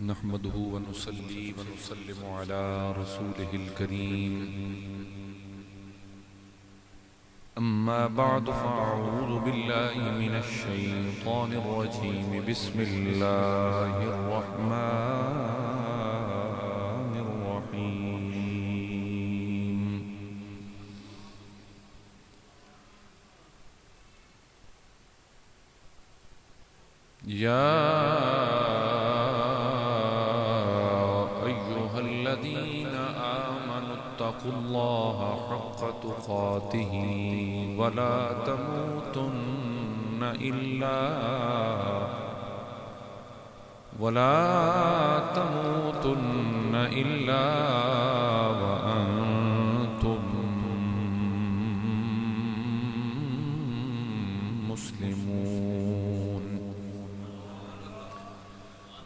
نحمده ونصلي ونسلم على رسوله الكريم أما بعد فأعوذ بالله من الشيطان الرجيم بسم الله الرحمن الرحيم يا اتقوا الله حق تقاته ولا تموتن إلا وأنتم مسلمون.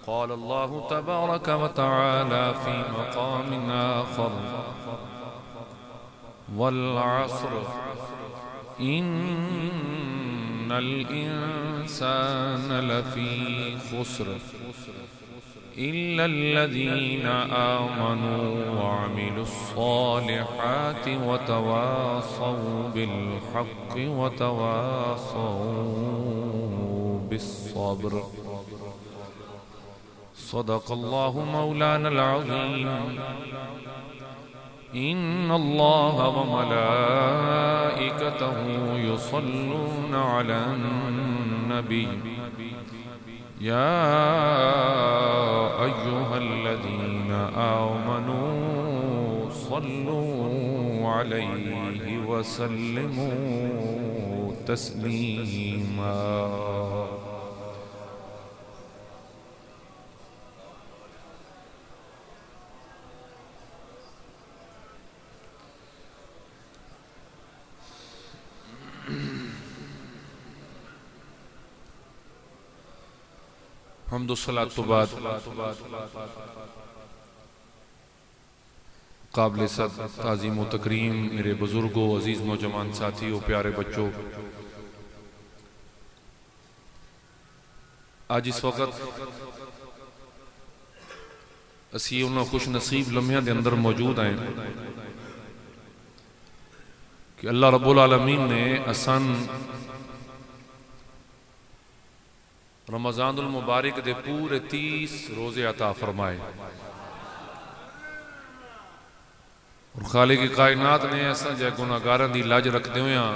قال الله تبارك وتعالى في مقام آخر: والعصر إن الإنسان لفي خسر إلا الذين آمنوا وعملوا الصالحات وتواصوا بالحق وتواصوا بالصبر. صدق الله مولانا العظيم. إن الله وملائكته يصلون على النبي يا أيها الذين آمنوا صلوا عليه وسلموا تسليما. حمد و صلاۃ تو بعد قابل صد تعظیم و تکریم میرے بزرگوں، عزیز نوجوان ساتھیوں، پیارے بچوں، آج اس وقت اسی انہاں خوش نصیب لمحیاں دے اندر موجود ہیں کہ اللہ رب العالمین نے آسان رمضان المبارک دے پورے 30 روزے عطا فرمائے، اور خالق کائنات نے اساں جے گناہگاراں دی لاج رکھدے ہویاں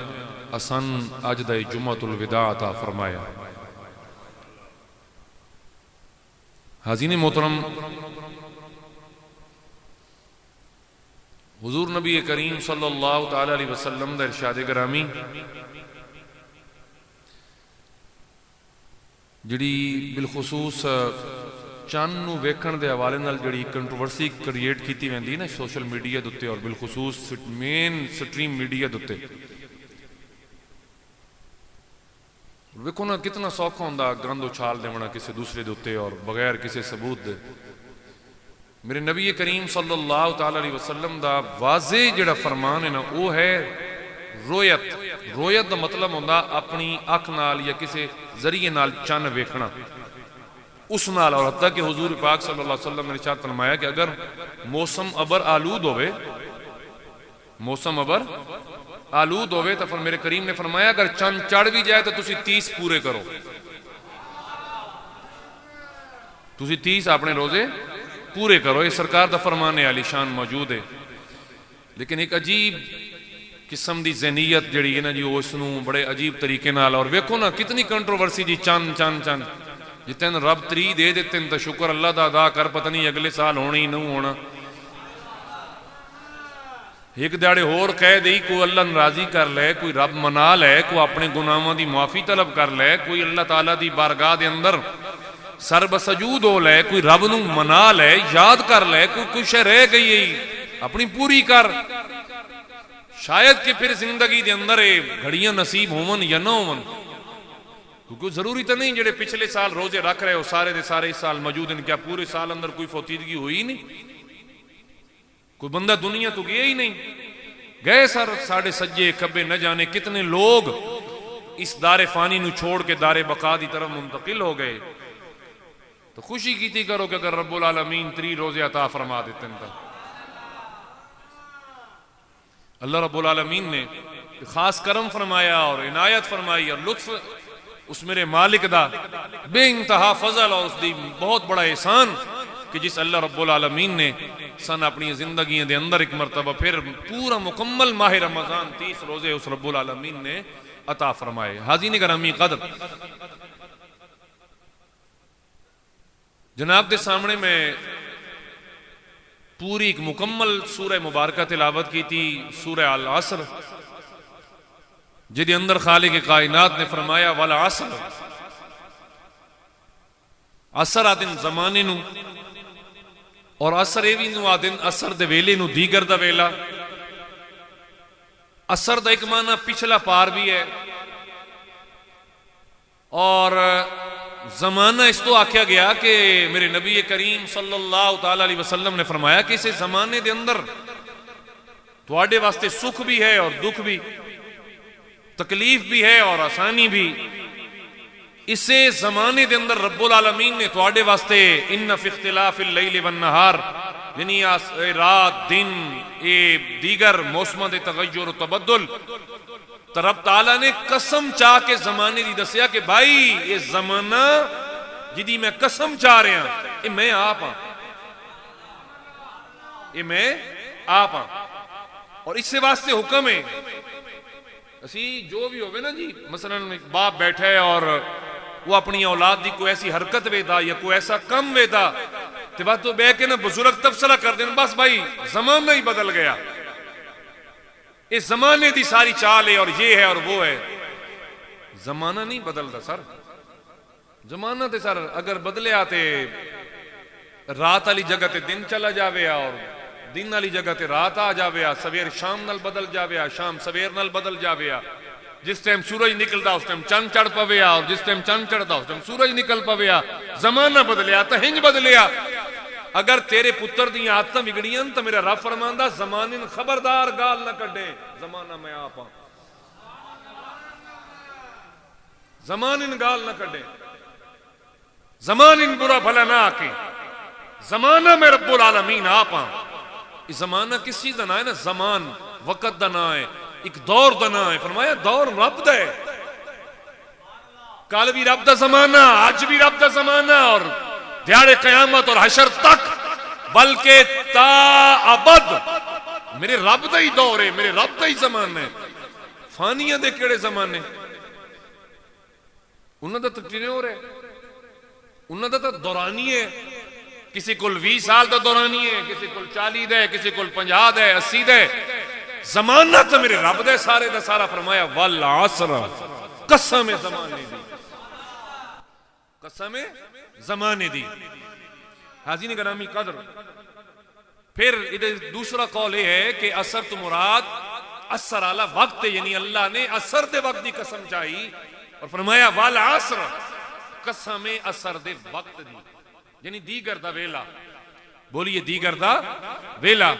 اساں اج دا جمعۃ الوداع عطا فرمایا. حاضرین محترم، حضور نبی کریم صلی اللہ تعالی علیہ وسلم دا ارشاد گرامی جڑی بالخصوص چند نو ویکھن دے حوالے نال جڑی کنٹروورسی کریٹ کیتی ویندی نا سوشل میڈیا دے اوتے، اور بالخصوص مین سٹریم میڈیا دے اوتے، ویکھو نا کتنا سوکھا ہوندا گند اچھال دیونا کسی دوسرے دے اوتے اور بغیر کسی ثبوت دے. میرے نبی کریم صلی اللہ تعالی علیہ وسلم دا واضح جڑا فرمان ہے نا وہ ہے رویت. رویت دا مطلب ہوندا اپنی اکھ نال یا کسی ذریعے نال چن ویکھنا اس نال. اور حتیٰ کہ حضور پاک صلی اللہ علیہ وسلم نے ارشاد فرمایا کہ اگر موسم ابر آلود ہوئے تو پھر میرے کریم نے فرمایا اگر چند چڑھ بھی جائے تو تسی 30 پورے کرو، تسی 30 اپنے روزے پورے کرو. یہ سرکار دا فرمان عالی شان موجود ہے. لیکن ایک عجیب قسم دی ذہنیت جڑی ہے نا جی وہ اس نو بڑے عجیب طریقے نال، اور ویکھو نا کتنی کنٹروورسی جی چند جتنے رب 3 دے دیتے ہیں تو شکر اللہ دا ادا کر، پتہ نہیں اگلے سال ہونی نہ ہونا. ایک دیاڑے ہور کہہ دئی کوئی اللہ ناراضی کر لے، کوئی رب منا لے، کوئی اپنے گناہاں دی معافی طلب کر لے، کوئی اللہ تعالیٰ دی بارگاہ دے اندر سر بسجود ہو لے، کوئی رب نو منا لے، یاد کر لے، کوئی شے رہ گئی ہے اپنی پوری کر. شاید کہ پھر زندگی دے اندر گھڑیاں نصیب ہون یا نہ ہون، کیونکہ ضروری تو نہیں جڑے پچھلے سال روزے رکھ رہے ہو سارے دے سارے اس سال موجود ہیں. کیا پورے سال اندر کوئی فوتیدگی ہوئی نہیں؟ کوئی بندہ دنیا تو گیا ہی نہیں. گئے سر ساڑھے سجے کبے نہ جانے کتنے لوگ اس دار فانی نو چھوڑ کے دار بقا دی طرف منتقل ہو گئے. تو خوشی کیتی کرو کہ اگر رب العالمین 3 روزے عطا فرما دیتے ہیں. اللہ رب العالمین نے خاص کرم فرمایا اور عنایت فرمائی اور لطف اس میرے مالک دا بے انتہا فضل اور اس دی بہت بڑا احسان کہ جس اللہ رب العالمین نے سن اپنی زندگی دے اندر ایک مرتبہ پھر پورا مکمل ماہ رمضان 30 روزے اس رب العالمین نے عطا فرمائے. حاضرین گرامی قدر، جناب دے سامنے میں پوری ایک مکمل سورہ مبارکہ تلاوت کی تھی، سورہ العصر، جدی اندر خالق کائنات نے فرمایا والعصر، عصر آدن زمانے نو اور عصر ایوی نو آدن عصر دے ویلے نو دیگر دا ویلا. عصر دا ایک معنی پچھلا پار بھی ہے اور زمانہ اس تو آکھیا گیا کہ میرے نبی کریم صلی اللہ تعالی علیہ وسلم نے فرمایا کہ اسے زمانے دے اندر تواڈے واسطے سکھ بھی ہے اور دکھ بھی، تکلیف بھی ہے اور آسانی بھی. اسے زمانے دے اندر رب العالمین نے تواڈے واسطے ان فی اختلاف اللیل والنہار، یعنی رات دن دیگر موسموں دے تغیر و تبدل، تو رب تعالیٰ نے قسم چاہ کے زمانے دی دسیا کہ بھائی یہ زمانہ جدی میں قسم چاہ رہے ہیں یہ میں آپ ہاں، یہ میں آپ ہاں. اور اس سے واسطے حکم ہے اسی جو بھی ہوئے نا جی، مثلا باپ بیٹھا ہے اور وہ اپنی اولاد دی کوئی ایسی حرکت ویدا یا کوئی ایسا کم ویدا تو بات تو بے کے نا بزرگ تبصرہ کر دیں بس بھائی زمانہ ہی بدل گیا، اس زمانے دی ساری چال ہے اور یہ ہے اور وہ ہے. زمانہ نہیں بدلتا سر، زمانہ تے سر اگر بدلے آتے رات والی جگہ تے دن چلا جاوے اور دن والی جگہ تے رات آ جاوے، سویر شام نال بدل جاوے، شام سویر نال بدل جاوے. جس ٹائم سورج نکلدا اس ٹائم چند چڑھ پوے اور جس ٹائم چند چڑھدا اس ٹائم سورج نکل پوے. زمانہ بدلیا تو ہنج بدلیا. اگر تیرے پتر دی عادتاں بگڑیاں تو میرا رب فرماندا زمانے خبردار گال نہ کڈے، زمانہ میں آپ ہاں، زمانے گال نہ کڈے، زمانے برا بھلا نہ آکے، زمانہ میں رب العالمین آپ ہاں. اس زمانہ کس چیز دا نام ہے نا، زمان وقت دا نام ہے، ایک دور دا نام ہے. فرمایا دور رب دا ہے، کل بھی رب دا زمانہ، آج بھی رب دا زمانہ اور دیار قیامت اور حشر تک، بلکہ تا ابد میرے رب دا ہی دور ہے، میرے رب دا ہی زمانہ ہے. فانیاں دے کیڑے زمانے، انہوں دا تکتینے ہو رہے، انہوں دا دورانی ہے. کسی کل 20 سال دا دورانی ہے، کسی کل 40 دے، کسی کل 50 دے، 80 دے. زمانہ تو میرے رب دے سارے دا سارا. فرمایا والعصر، قسم زمانے دی، قسم زمانے دی. حاضرین گرامی قدر، پھر دوسرا قول یہ ہے کہ عصر تو مراد عصر اعلی وقت ہے، یعنی اللہ نے عصر دے وقت دی قسم چاہی اور فرمایا والعصر، قسم عصر دے وقت دی، یعنی دیگر دا ویلا. بولیے دیگر دا ویلا.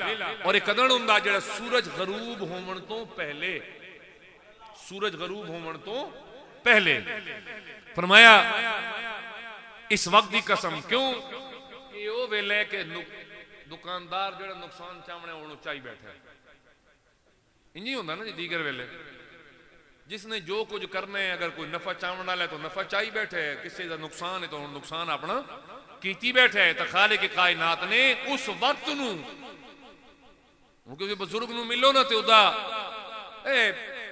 اور ایک ادن ہوندا جڑا سورج غروب ہون تو پہلے، سورج غروب ہون تو پہلے. فرمایا اس وقت دی قسم، کیوں کہ وہ ویلے کہ دکاندار جڑا نقصان چاہنے انہوں چاہی بیٹھا ہے. انجی ہوندہ نا جی دیگر ویلے، جس نے جو کچھ کرنے ہیں اگر کوئی نفع چاہنے ڈالے تو نفع چاہی بیٹھے ہے، کسی دا نقصان ہے تو نقصان اپنا کیتی بیٹھے ہے. تو خالق کائنات نے اس وقت نو کیونکہ بزرگ نو ملو نا تو دا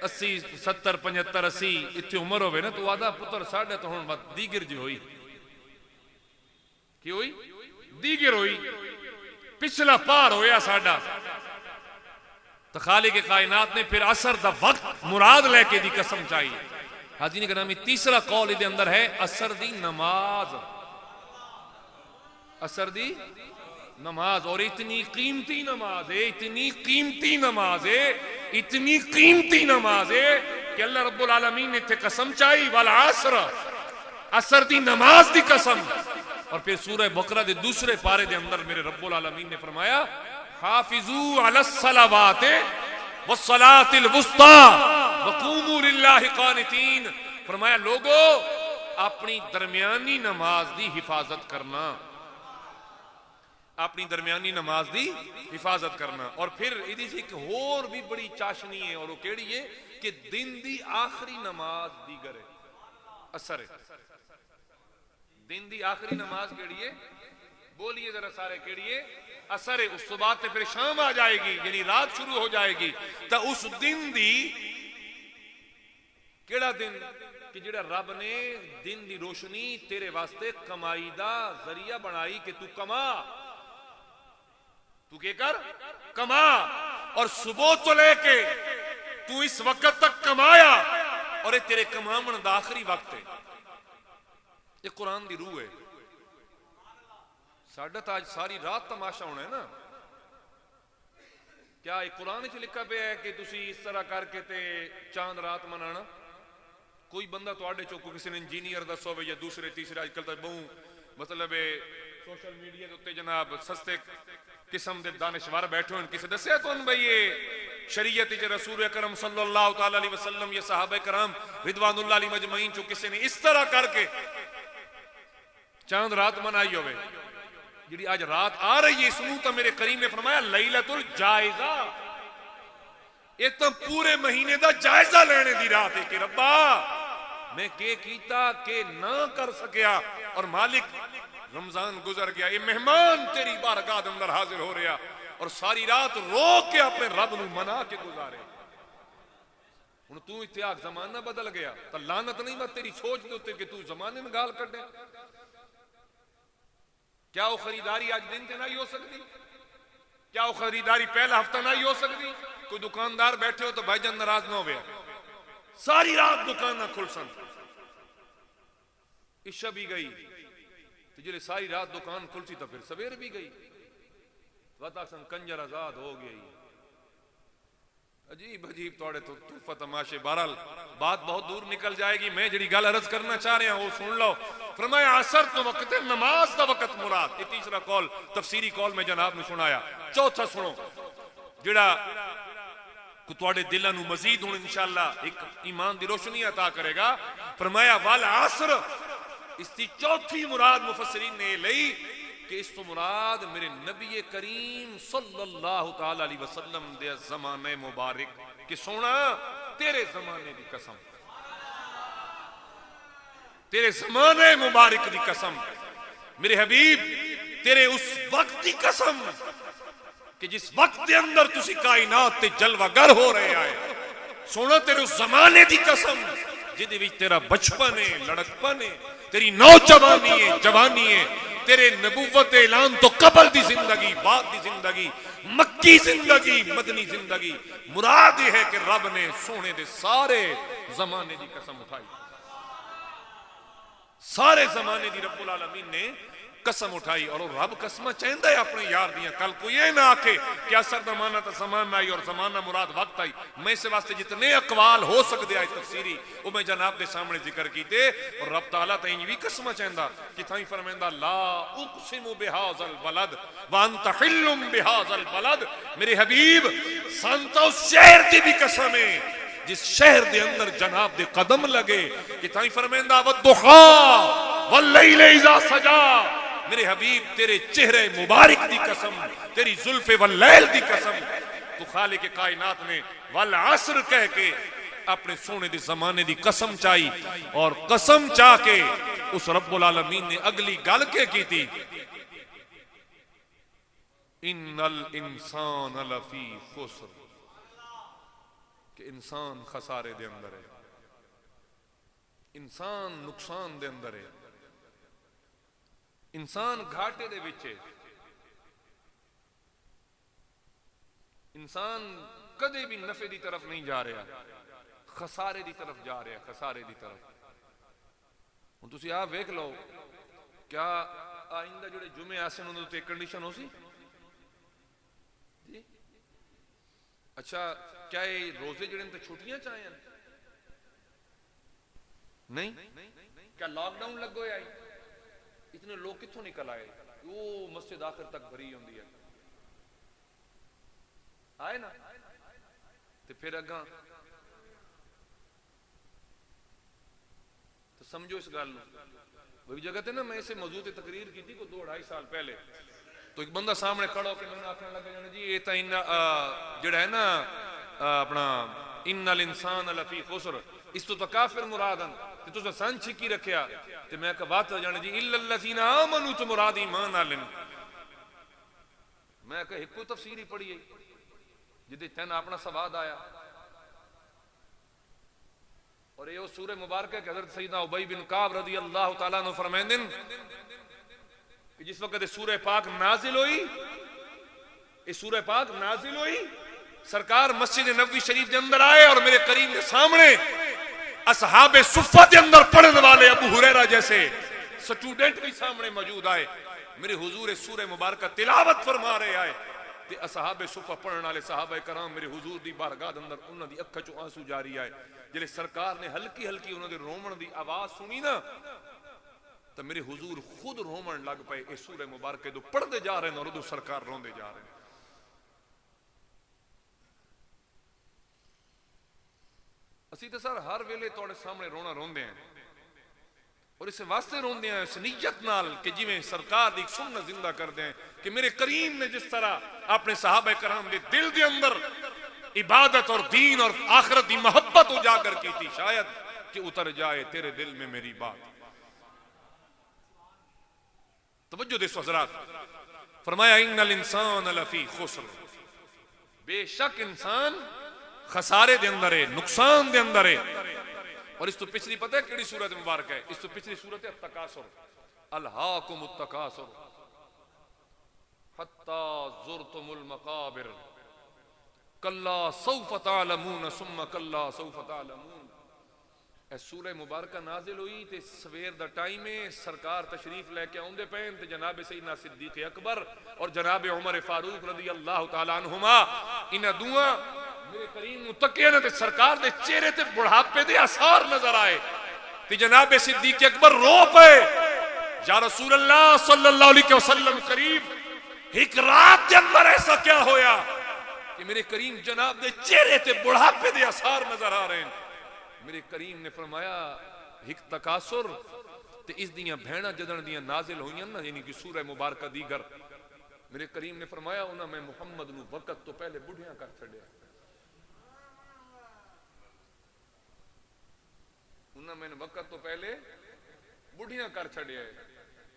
80 70 75 80 اتھے عمر ہوئے نا تو آدھا پتر ساڑھے تو ہون بات دیگر جی ہوئی، کی ہوئی؟ دیگر ہوئی، پچھلا پار ہویا ساڑھا. تو خالق کائنات نے پھر عصر دا وقت مراد لے کے دی قسم چاہی. حاضرین گرامی تیسرا قول دے اندر ہے عصر دی نماز، عصر دی نماز. اور اتنی قیمتی نماز ہے، اتنی قیمتی نماز ہے، اتنی قیمتی نماز ہے کہ اللہ رب العالمین نے تے قسم چاہی والعصر، عصر دی نماز دی قسم. اور پھر سورہ بقرہ دے دوسرے پارے دے اندر میرے رب العالمین نے فرمایا حافظوا علی الصلوات والصلاة الوسطی وقوموا للہ قانتین. فرمایا لوگو اپنی درمیانی نماز دی حفاظت کرنا، اپنی درمیانی نماز دی حفاظت کرنا. اور پھر ایدی سے ایک اور بھی بڑی چاشنی ہے، اور وہ کیڑی ہے کہ دن دی آخری نماز دیگر ہے، اثر ہے. دن دی آخری نماز کیڑی ہے؟ بولیے ذرا سارے کیڑی ہے؟ اثر ہے. اس تو بعد تے پھر شام آ جائے گی، یعنی رات شروع ہو جائے گی. تا اس دن دی کیڑا دن کہ جڑا رب نے دن دی روشنی تیرے واسطے کمائی دا ذریعہ بنائی کہ تو کما، تو کیا کر کما. اور صبح تو لے کے تو اس وقت تک کمایا، اور یہ تیرے کمامن دا آخری وقت ہے. یہ قرآن دی روح ہے. ساڈا تا آج ساری رات تماشا ہونا ہے نا. کیا یہ قرآن چ لکھا پہ ہے کہ تسی اس طرح کر کے تے چاند رات منانا؟ کوئی بندہ تو آڈے چوکو کسی نے انجینئر دسو ہوئے یا دوسرے تیسرے آج کل تک بہوں مطلب سوشل میڈیا کے جناب سستے قسم دے دانشوار بیٹھے ہیں، کسی دسے تو ان بھئی یہ شریعت جو رسول اکرم صلی اللہ تعالی علیہ وسلم یہ صحابہ کرام رضوان اللہ علیہ مجمعین چو کسی نے اس طرح کر کے چاند رات منائی ہوئے. جڑی آج رات آ رہی ہے، اس نو تا میرے کریم نے فرمایا لیلۃ الجائزہ، یہ تو پورے مہینے دا جائزہ لینے دی رات ہے کہ ربا میں کیتا کہ نہ کر سکیا، اور مالک رمضان گزر گیا، یہ مہمان تیری بارگاہ دے اندر حاضر ہو رہا، اور ساری رات رو کے اپنے رب نو منا کے گزارے. ہن تو اتیاق زمانہ بدل گیا تو لعنت نہیں بات تیری سوچ دے ہوتے کہ تو زمانے میں گال کر دے. کیا وہ خریداری آج دن تے نہیں ہو سکتی؟ کیا وہ خریداری پہلا ہفتہ نہیں ہو سکتی؟ کوئی دکاندار بیٹھے ہو تو بھائی جان ناراض نہ ہوئے، ساری رات دکان نہ کھل سن، عشاء بھی گئی تو جلے ساری رات دکان کھل سی تو پھر سویر بھی گئی، وطا سن کنجر آزاد ہو گئی. عجیب عجیب توڑے تو تحفہ تماشے. بہرحال بات بہت دور نکل جائے گی، میں جڑی گل عرض کرنا چاہ رہے ہیں وہ سن لو. فرمایا عصر تو وقت ہے، نماز دا وقت مراد. یہ تیسرا قول تفسیری قول میں جناب نے سنایا. چوتھا سنو جڑا کو تواڈے دلاں نو مزید ہن انشاءاللہ ایک ایمان دی روشنی عطا کرے گا. فرمایا والعصر، اس کی چوتھی مراد مفسرین نے لئی کہ اس تو مراد میرے نبی کریم صلی اللہ تعالی علیہ وسلم دے زمانے مبارک کہ سونا تیرے زمانے دی قسم، تیرے زمانے مبارک دی قسم، میرے حبیب تیرے اس وقت دی قسم کہ جس وقت دے اندر تسی کائنات تے جلوہ گر ہو رہے آئے. سونا تیرے اس زمانے دی قسم جدی وچ تیرا بچپن ہے، لڑکپن ہے، تیری نوجوانی ہے، جوانی ہے، تیرے نبوت اعلان تو قبل دی زندگی، بعد دی زندگی، مکی زندگی، مدنی زندگی. مراد یہ ہے کہ رب نے سونے دے سارے زمانے دی قسم اٹھائی، سارے زمانے دی رب العالمین نے قسم اٹھائی. اور رب قسمہ چاہندہ ہے اپنے یار دیاں. کل کو یہ نہ آکے کہ اثر زمانہ تا زمانہ آئی اور زمانہ مراد وقت آئی. میں سے واسطے جتنے اقوال ہو سکتے آئے تفسیری وہ میں جناب دے سامنے ذکر کیتے. اور رب تعالیٰ تا انجوی قسمہ چاہندہ کہ تھائیں فرمیندہ لا اقسم بہاز البلد وانت حلم بہاز البلد. میرے حبیب سانتا اس شہر دی بھی قسم ہے جس شہر دے اندر جناب دے قدم لگے. کہ تھائیں فرمیندہ والضحا واللیل اذا سجا. میرے حبیب تیرے چہرے مبارک دی قسم، تیری زلف واللیل دی قسم. تو خالق کائنات نے والعصر کہہ کے اپنے سونے دے زمانے دی قسم چاہی. اور قسم چاہ کے اس رب العالمین نے اگلی گل کے کی تھی ان الانسان لفی خسر، کہ انسان خسارے دے اندر ہے، انسان نقصان دے اندر ہے، انسان گھاٹے دے وچے، انسان کدے بھی نفع دی طرف نہیں جا رہا، خسارے دی طرف جا رہا، خسارے دی طرف. ہن تسی آپ ویکھ لو کیا آئندہ جڑے جمعے آسن انہوں تے کنڈیشن ہو سی جی؟ اچھا کیا یہ روزے جڑے تے چھٹیاں چاہیں نہیں؟ کیا لاک ڈاؤن لگ گئے آئی؟ اتنے لوگ کتھوں نکل آئے؟ وہ مسجد آخر تک بھری ہوندی ہے آئے نا. تو پھر اگاں تو سمجھو اس گل وہی جگہ تے نا میں اسے موضوع تے تقریر کی تھی کو 2-2.5 سال پہلے، تو ایک بندہ سامنے کھڑا ہو کے میں نے آکھنے لگا جانا جی یہ تا جڑا ہے نا اپنا ان الانسان لفی خسر، اس تو کافر مرادن تے تو سن چھکی رکھیا، تے میں کہ بات جانا جی الا الذین آمنوا تو مراد ایمان والے، میں کہ ایک تفسیر ہی پڑھی ہے جدے تین اپنا سواد آیا، اور یہ سورہ مبارکہ کہ حضرت سیدنا ابی بن کعب رضی اللہ تعالیٰ عنہ فرمائندن کہ جس وقت سورہ پاک نازل ہوئی، اس سورہ پاک نازل ہوئی، سرکار مسجد نبوی شریف کے اندر آئے اور میرے کریم کے سامنے اصحاب صفہ کے اندر پڑھنے والے ابو ہریرہ جیسے سٹوڈنٹ بھی سامنے موجود آئے، میرے حضور سورہ مبارکہ تلاوت فرما رہے آئے، تے اصحاب صفہ پڑھنے والے صحابہ کرام میرے حضور دی بارگاہ دے اندر انہاں دی اکھاں چوں آنسو جاری آئے، جلے سرکار نے ہلکی ہلکی انہوں دے رومن دی آواز سنی نا تو میرے حضور خود رومن لگ پئے، اس سورہ مبارکہ دو پڑھتے جا رہے ہیں اور ادھر سرکار روندے جا رہے ہیں۔ اسی تے سر ہر ویلے توڑے سامنے رونا روندے ہیں، اور اس واسطے روندے ہیں اس نیت نال کہ جی میں سرکار دی سنت زندہ کر دیں کہ میرے کریم نے جس طرح اپنے صحابہ کرام دے دل دے اندر عبادت اور دین اور آخرت دی محبت اجاگر کی تھی، شاید کہ اتر جائے تیرے دل میں میری بات۔ توجہ دے حضرات، فرمایا ان الانسان لفی خسر، بے شک انسان خسارے دے اندر ہے، نقصان دے اندر ہے۔ اور اس تو پچھلی پتہ ہے کیڑی سورت مبارک ہے؟ اس تو پچھلی سورت ہے التکاثر، الہاکم التکاثر حتی زرتم المقابر کلا سوف تعلمون ثم کلا سوف تعلمون۔ اے سورہ مبارکہ نازل ہوئی تے سویر دا ٹائم ہے، سرکار تشریف لے کے آندے پین تے جناب سیدنا صدیق اکبر اور جناب عمر فاروق رضی اللہ تعالیٰ عنہما انہاں دعا میرے کریم متقیہ نے تے سرکار دے چہرے تے بڑھاپے دے اثار نظر آئے تے جناب صدیق اکبر رو پے، یا رسول اللہ صلی اللہ علیہ وسلم قریب ایک رات کے اندر ایسا کیا ہویا کہ میرے کریم جناب دے چہرے تے بڑھاپے دے اثار نظر آ رہے ہیں۔ میرے کریم نے فرمایا ایک تکاثر تے اس دیاں بھیڑاں جدن دیاں نازل ہوئیں نا، یعنی کہ سورہ مبارکہ دیگر، میرے کریم نے فرمایا انہاں میں محمد نو وقت تو پہلے بڑھیاں کر چھڑیا، انہاں میں وقت تو پہلے بڑھیاں کر چھڑیا ہے۔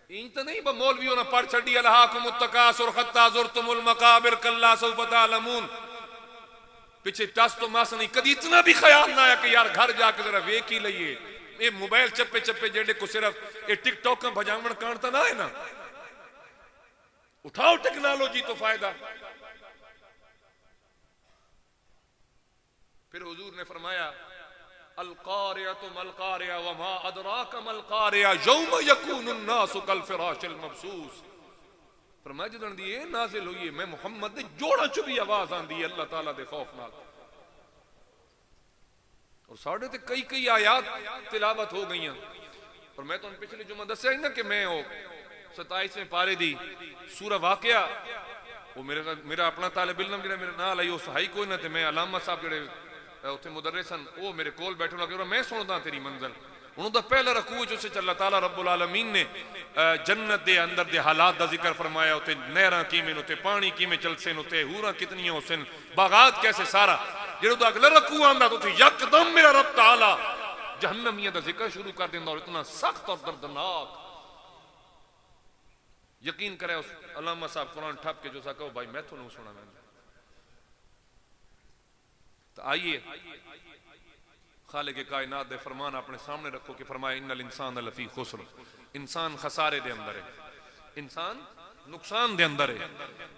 این تو نہیں با مولویوں نے پڑھ چھڑی الہاکم التکاثر حتی زرتم المقابر کلا سوف تعلمون، پیچھے ٹس تو ماس نہیں، کدی اتنا بھی خیال نہ آیا کہ یار گھر جا کے ذرا ویک ہی لئیے، یہ موبائل چپے چپے جیڑے کو صرف یہ ٹک ٹاک کا بھجامن کانتا نہ ہے نا، اٹھاؤ ٹیکنالوجی تو فائدہ۔ پھر حضور نے فرمایا القارعۃ ما القارعۃ وما ادراک ما القارعۃ یوم یکون الناس کالفراش المبثوث۔ فرمایا جدن دی نازل ہوئی ہے میں محمد دے جوڑا چبی آواز آندی ہے اللہ تعالیٰ دے خوف نال، اور ساڑھے تے کئی آیات تلاوت ہو گئی ہیں، اور میں تو ان پچھلے جمعہ دسیا ہی نا کہ میں 27ویں پارے دی سورہ واقعہ، وہ میرا اپنا طالب علم جڑا میرے نال آئی وہ صحیح کوئی نہ تے میں علامہ صاحب جڑے اتنے مدرسن وہ میرے کول بیٹھے لگے میں سندا تیری منزل، انہوں دا پہلا رکوع جو سے اللہ تعالیٰ رب العالمین نے جنت دے اندر دے حالات دا ذکر فرمایا، ہوتے نہراں کیویں ہوتے پانی کیویں چلسے ہوتے حوراں کتنیاں ہوسن باغات کیسے سارا، جڑوں دا اگلا رکوع آندا تو یکدم میرا رب تعالیٰ جہنمیاں دا ذکر شروع کر دیندا، اور اتنا سخت اور دردناک۔ یقین کرے اس علامہ صاحب قرآن ٹھپ کے جو سا کہو بھائی میں تو نہیں سنا میں، تو آئیے خالق کائنات دے فرمان اپنے سامنے رکھو کہ فرمایا ان الانسان لفی خسر، انسان خسارے دے اندر ہے، انسان نقصان دے اندر ہے۔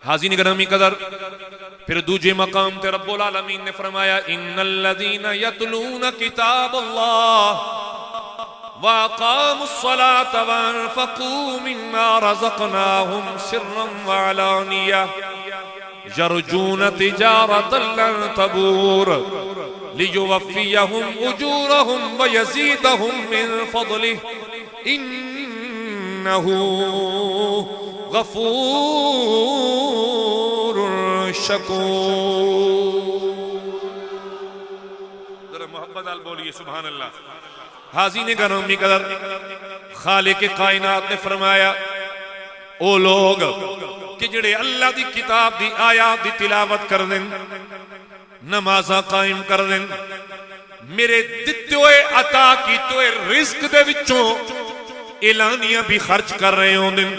حاضرین گرامی قدر، پھر دوجے مقام تے رب العالمین نے فرمایا ان الذین یتلون کتاب اللہ واقاموا الصلاة وانفقوا مما رزقناهم سرا وعلانیہ یرجون تجارتا لن تبور لِيُوَفِّيَهُمْ أُجُورَهُمْ وَيَزِيدَهُمْ مِنْ فَضْلِهِ إِنَّهُ غَفُورٌ شَكُورٌ۔ ذرا محبت آل بولیے سبحان اللہ۔ حاضرین گرامی قدر، خالق کائنات نے فرمایا او لوگ کہ جڑے اللہ دی کتاب دی آیات دی تلاوت کر دیں، نمازاں قائم کر دیں، میرے دتے ہوئے عطا کیتے ہوئے رزق دے وچوں اعلانیاں بھی خرچ کر رہے ہوں دن،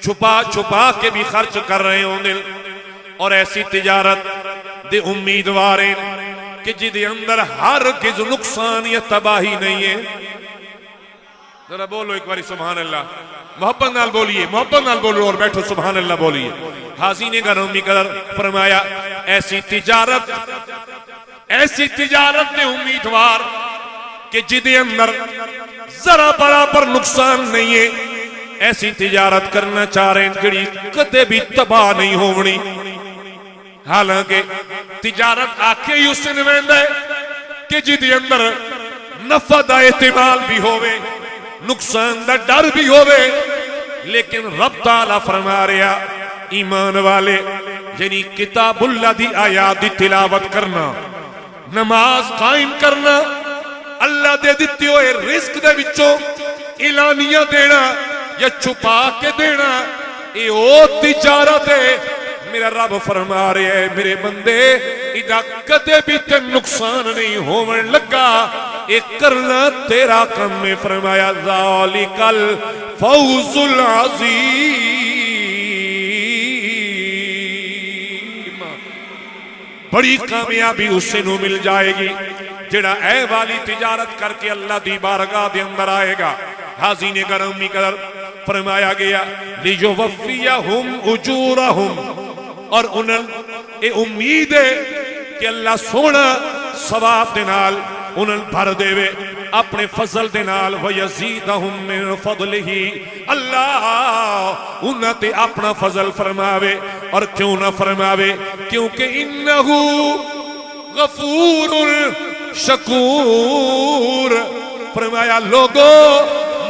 چھپا چھپا کے بھی خرچ کر رہے ہوں دن، اور ایسی تجارت دے امیدواریں کہ جدے اندر ہرگز نقصان یا تباہی نہیں ہے. ذرا بولو ایک باری سبحان اللہ، محبت نال بولیے، محبت نال بولو اور بیٹھو سبحان اللہ بولیے. حاضرین گرامی قدر، فرمایا ایسی تجارت دے امیدوار کہ جدے اندر ذرا برابر نقصان نہیں ہے، ایسی تجارت کرنا چاہ رہے ہیں جڑی کدے بھی تباہ نہیں ہونی. حالانکہ تجارت آکھے ہی اس نے ویندا ہے کہ جدے اندر نفع دا احتمال بھی ہوئے، نقصان دا ڈر بھی ہوئے، لیکن رب تعالیٰ فرما رہا ایمان والے یعنی کتاب اللہ دی آیات دی تلاوت کرنا، نماز قائم کرنا، اللہ دے دیتے ہوئے رزق دے وچوں اعلانیہ دینا یا چھپا کے دینا، اے او تجارت ہے. میرا رب فرما رہے ہیں میرے بندے ادا کدے بھی تے نقصان نہیں ہومن لگا، ایک کرنا تیرا کم میں. فرمایا ذالک الفوز العظیم، بڑی کامیابی اس سے نو مل جائے گی جڑا اے والی تجارت کر کے اللہ دی بارگاہ دے اندر آئے گا. حاضرین گرامی قدر، فرمایا گیا لیوفیہم اجورہم، اور اے امید ہے کہ اللہ سونا ثواب دے نال انہاں بھر دے وے اپنے فضل دے نال، ویزیدہم من فضلہ، اللہ انہاں تے اپنا فضل فرماوے. اور کیوں نہ فرماوے؟ کیونکہ انہو غفور شکور. فرمایا لوگو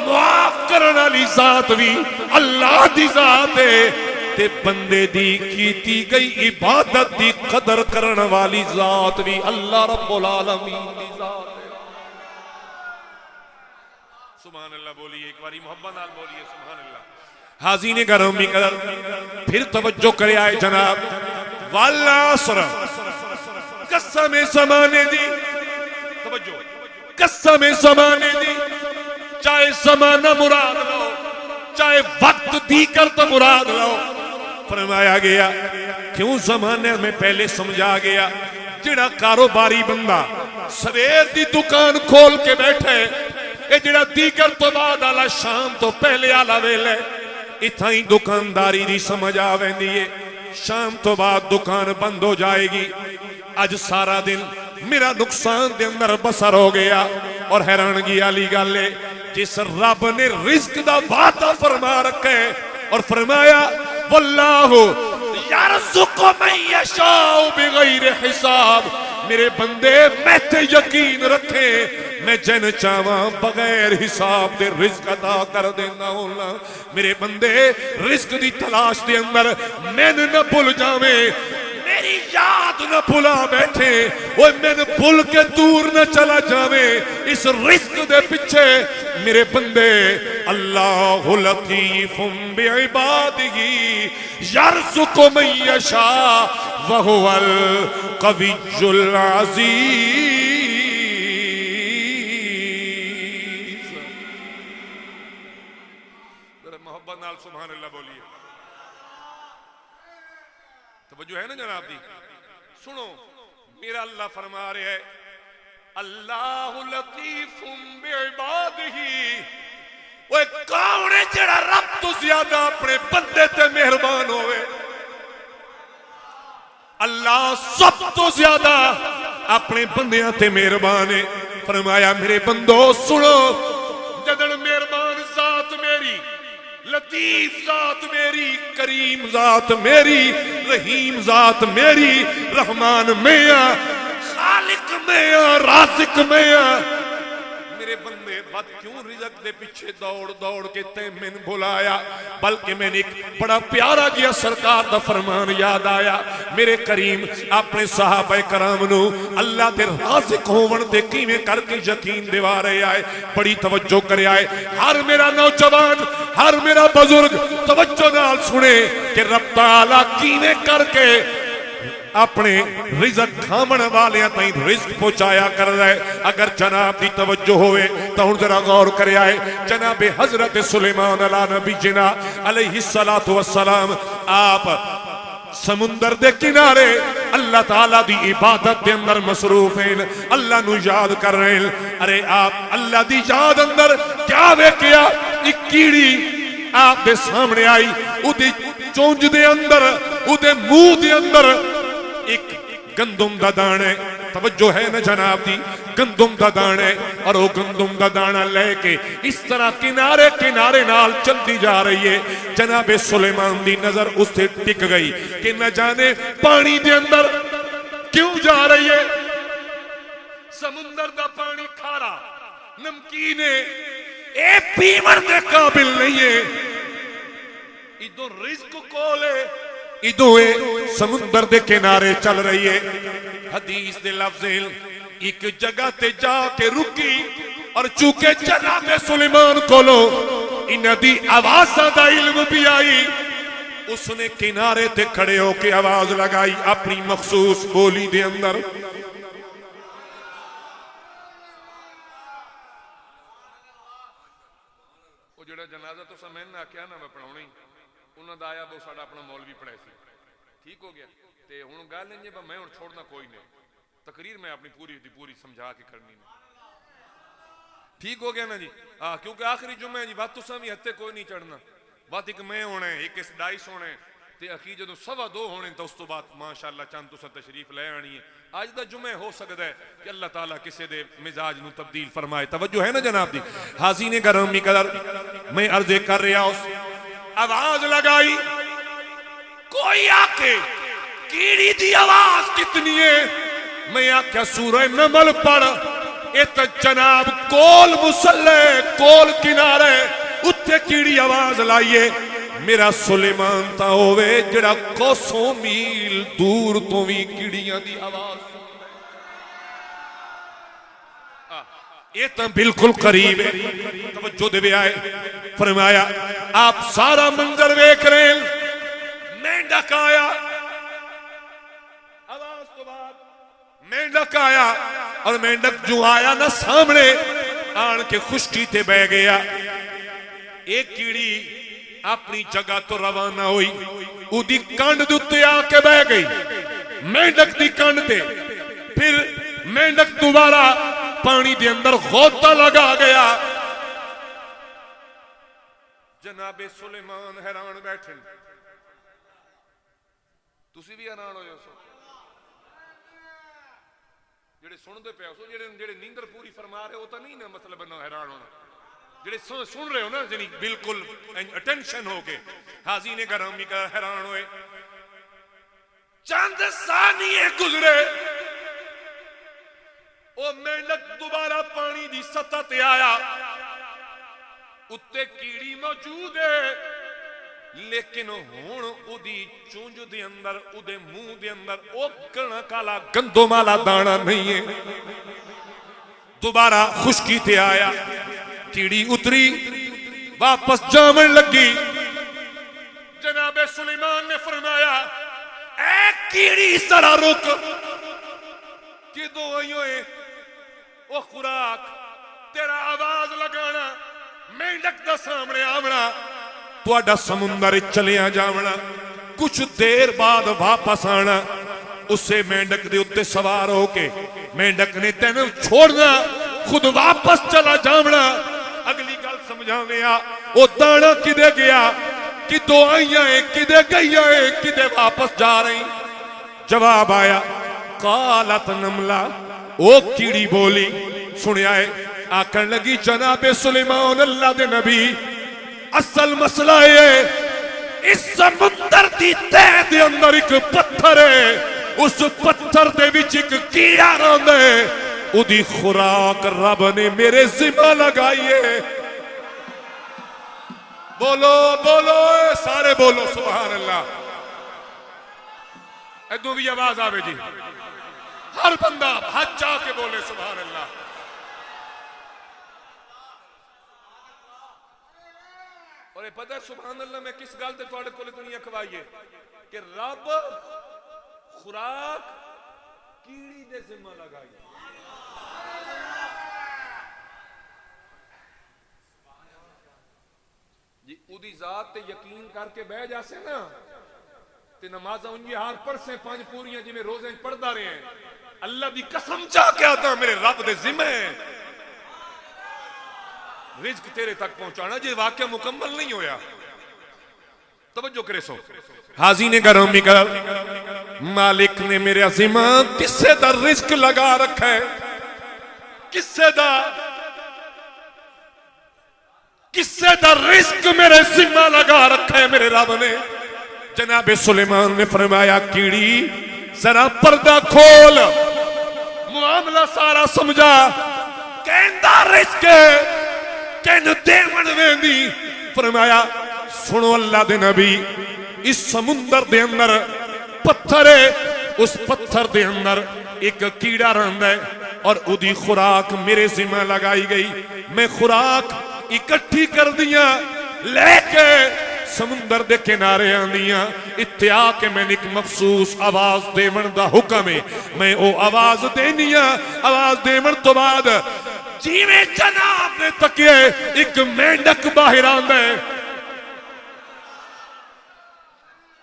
معاف کرنے والی ذات بھی اللہ دی ذات ہے، تے بندے دی کیتی گئی عبادت دی قدر کرنے والی ذات بھی اللہ رب العالمین دی ذات ہے. سبحان اللہ بولیے ایک باری، محبت نال بولیے سبحان اللہ. حاضرین گرامی قدر، پھر توجہ کرے آئے جناب، والعصر، قسم زمانے دی، توجہ، قسم زمانے دی، چاہے زمانہ مراد لو چاہے وقت دی کر تو مراد لو. فرمایا گیا کیوں زمانے میں پہلے سمجھا گیا جڑا کاروباری بندہ سویر دی دکان کھول کے بیٹھے، اے جڑا دیگر تو بعد آلا شام تو پہلے آلا ویلے، اتھا ہی دکانداری دی سمجھ آویں دیئے، شام تو بعد دکان بند ہو جائے گی. آج سارا دن میرا نقصان دے اندر بسر ہو گیا. اور حیرانگی علی گالے جس رب نے رزق دا وعدہ فرما رکھے اور فرمایا واللہ یرزق من یشاء بغیر حساب، میرے بندے میں تے یقین رکھے میں جن چاہواں بغیر حساب دے رزق عطا کر دینا ہونا. میرے بندے رزق دی تلاش دے اندر میں نہ بھول جاویں، میری یاد نہ بھلا بیٹھے، وہ میں نے بھول کے دور نہ چلا جاویں اس رزق دے پچھے. میرے بندے اللہ لطیف بعبادہ یرزق من یشاء وہو القوی العزیز. محبت نال سبحان اللہ بولیے، توجہ ہے نا جناب دی. سنو میرا اللہ فرما رہے ہے اللہ لطیف بعبادہ، وہ کون ہے جڑا رب تو زیادہ اپنے بندے تے مہربان ہوئے؟ اللہ سب تو زیادہ اپنے بندیاں تے مہربان ہے. فرمایا میرے بندو سنو، جدن مہربان ذات میری، لطیف ذات میری، کریم ذات میری، رحیم ذات میری، رحمان میاں، خالق میاں، رازق میاں، میرے بندے بد کیوں رزق دے پیچھے دوڑ دوڑ کے تے من بھلایا، بلکہ میں نے ایک بڑا پیارا جیا سرکار دا فرمان یاد آیا، میرے کریم اپنے صحابہ کرام نو اللہ دے رازق ہون تے کیویں کر کے یقین دیوا رہے آئے، بڑی توجہ کرے آئے۔ ہر میرا نوجوان، ہر میرا بزرگ توجہ نال سنے کہ رب تعالیٰ کیویں کر کے اپنے رزق کھامن والیاں تائیں رزق پہنچایا کر رہے۔ اگر جناب دی توجہ ہوئے تو ہن ذرا غور کرے آئے، جناب حضرت سلیمان علیہ نبی جنا علیہ السلام آپ سمندر دے کنارے اللہ تعالیٰ دی عبادت دے اندر مصروف ہیں، اللہ نو یاد کر رہے ہیں۔ ارے آپ اللہ دی یاد اندر کیا ویکھیا، ایک کیڑی آپ دے سامنے آئی، او دی چونج دے اندر، او دے منہ دے اندر ایک گندم دا دانے، توجہ ہے نا جناب دی، گندم دا دانے، اور وہ گندم دا دانا لے کے اس طرح کنارے کنارے نال چلتی جا رہی ہے۔ جناب سلیمان دی نظر اس سے ٹک گئی کہ نہ جانے پانی دے اندر کیوں جا رہی ہے، سمندر دا پانی کھارا نمکین ہے، اے پیمر دے قابل نہیں ہے، ادھر رزق کولے ادھوئے سمندر دے کنارے چل رہی ہے۔ حدیث دے لفظیں ایک جگہ تے جا کے رکی، اور چونکہ جناب سلیمان کولو انہاں دی آوازاں دا علم بھی آئی، اس نے کنارے تے کھڑے ہو کے آواز لگائی اپنی مخصوص بولی دے اندر، وہ جڑا جنازہ تو سمجھنا نہ کیا نہ میں پڑھاؤں نہیں، انہوں دا آیا وہ ساڑھا اپنا مولوی پڑھے سی، ٹھیک ہو گیا تے ہن گل نہیں ہے میں ہن چھوڑنا کوئی نہیں، تقریر میں اپنی پوری سمجھا کے کرنی نہیں، ٹھیک ہو گیا نا جی، کیونکہ آخری جمعہ ہے جی، بات تو سامنے ہتے کوئی نہیں چڑھنا، بات ایک میں ہونے ایک اس ڈائس ہونے تے اخیر جدو 2:15 ہونے تو اس تو بات ماشاءاللہ چاند تو سا تشریف لے آنی ہے۔ آج دا جمعہ ہو سکتا ہے کہ اللہ تعالیٰ کسے دے مزاج نو تبدیل فرمائے، توجہ ہے نا جناب دی۔ حاضرین گرامی قدر میں عرض کر رہا اس آواز لگائی، کوئی آکے کیڑی دی آواز کتنی ہے، میں آکھا سورہ نمل پڑھ، ایت جناب کول مسلح کول کنارے اتھے کیڑی آواز لائیے، میرا سلیمان تا ہوئے جڑا کوسوں میل دور تو بھی کیڑیاں دی آواز، یہ تو بالکل قریب ہے، توجہ دے بھی آئے، فرمایا آپ سارا منظر دیکھ رہے ہیں، مینڈک آیا، آواز تو بعد مینڈک آیا، اور مینڈک جو آیا نہ سامنے آن کے خشکی تے بہ گیا، ایک کیڑی اپنی جگہ تو روانہ ہوئی، او دی کانڈ دوتے آ کے بہ گئی، مینڈک دی کانڈ تے، پھر مینڈک دوبارہ پانی دے اندر غوطہ لگا گیا۔ جناب سلیمان حیران بیٹھے، تسی بھی حیران ہوئے سو، جڑے سن دے پہ ہو، جڑے نیندر پوری فرما رہے ہوتا نہیں نا مطلب نہ حیران ہونا، جڑے سن رہے ہو نا جنی بالکل اٹینشن ہو کے، حاضرین گرامی کا حیران ہوئے، چند ثانیے گزرے، او مینڈک دوبارہ پانی دی سطح تے آیا، اتے کیڑی موجود ہے، لیکن ہون او دی چونج دے اندر، او دے منہ دے اندر او کنا کالا گندم والا دانا نہیں ہے۔ دوبارہ خشکی تے آیا، کیڑی اتری، واپس جامن لگی، جناب سلیمان نے فرمایا اے کیڑی ذرا رک، کدو آئیوں ہے وہ خوراک تیرا آواز لگانا، مینڈک دا سامنے آمنا، تو اڈا سمندر چلیا جاونا، کچھ دیر بعد واپس آنا، اسے مینڈک دے اتے سوار ہو کے مینڈک نے تینوں چھوڑنا، خود واپس چلا جاونا۔ اگلی گل سمجھا گیا، وہ دانا کدے گیا، کدو آئیاں ہیں، کدے گئی ہیں، کدے واپس جا رہی، جواب آیا قالت نملہ، وہ کیڑی بولی، سنیا ہے آکر لگی جناب سلیمان اللہ دے نبی، اصل مسئلہ ہے اس سمندر دی تہ دے اندر ایک پتھر ہے، اس پتھر دے وچ ایک کیڑا رہندا ہے، اودی خوراک رب نے میرے ذمہ لگائی ہے. بولو بولو سارے بولو سبحان اللہ. ادو بھی آواز آوے جی, ہر بندہ ہاتھ چاہ کے بولے سبحان اللہ. اور یہ پتہ ہے سبحان اللہ میں کس گل تے تواڈے کول دنیا کھوائیے کہ رب خوراک کیڑی دے ذمہ لگائی. جی اودی ذات تے یقین کر کے بہ جاسے نا تے نمازاں انجی ہار پڑھسیں 5 پوریاں جی میں روزیں پڑھدا رہے ہیں, اللہ دی قسم چاہ کے آتا میرے رب دے ذمہ ہے رزق تیرے تک پہنچانا. جی واقعہ مکمل نہیں ہویا توجہ کرے سو. حاضرین گرامی کا مالک نے میرے ذمہ کسے دا رزق لگا رکھا ہے, کسے دا رزق میرے ذمہ لگا رکھا ہے میرے رب نے. جناب سلیمان نے فرمایا کیڑی ذرا پردہ کھول, معاملہ سارا سمجھا. کہندہ رزق کہن دیون ویندی. فرمایا سنو اللہ دے نبی, اس سمندر دے اندر پتھر ہے, اس پتھر دے اندر ایک کیڑا رہندا ہے اور اودی خوراک میرے ذمہ لگائی گئی. میں خوراک اکٹھی کر دیاں لے کے سمندر دے کنارے آندیاں اتنے آ کے میں نے ایک مخصوص آواز دیون دا حکم ہے. میں او آواز دینیاں, آواز دیون تو بعد جی میں جناب نے تکیے ایک مینڈک باہر آندا ہے,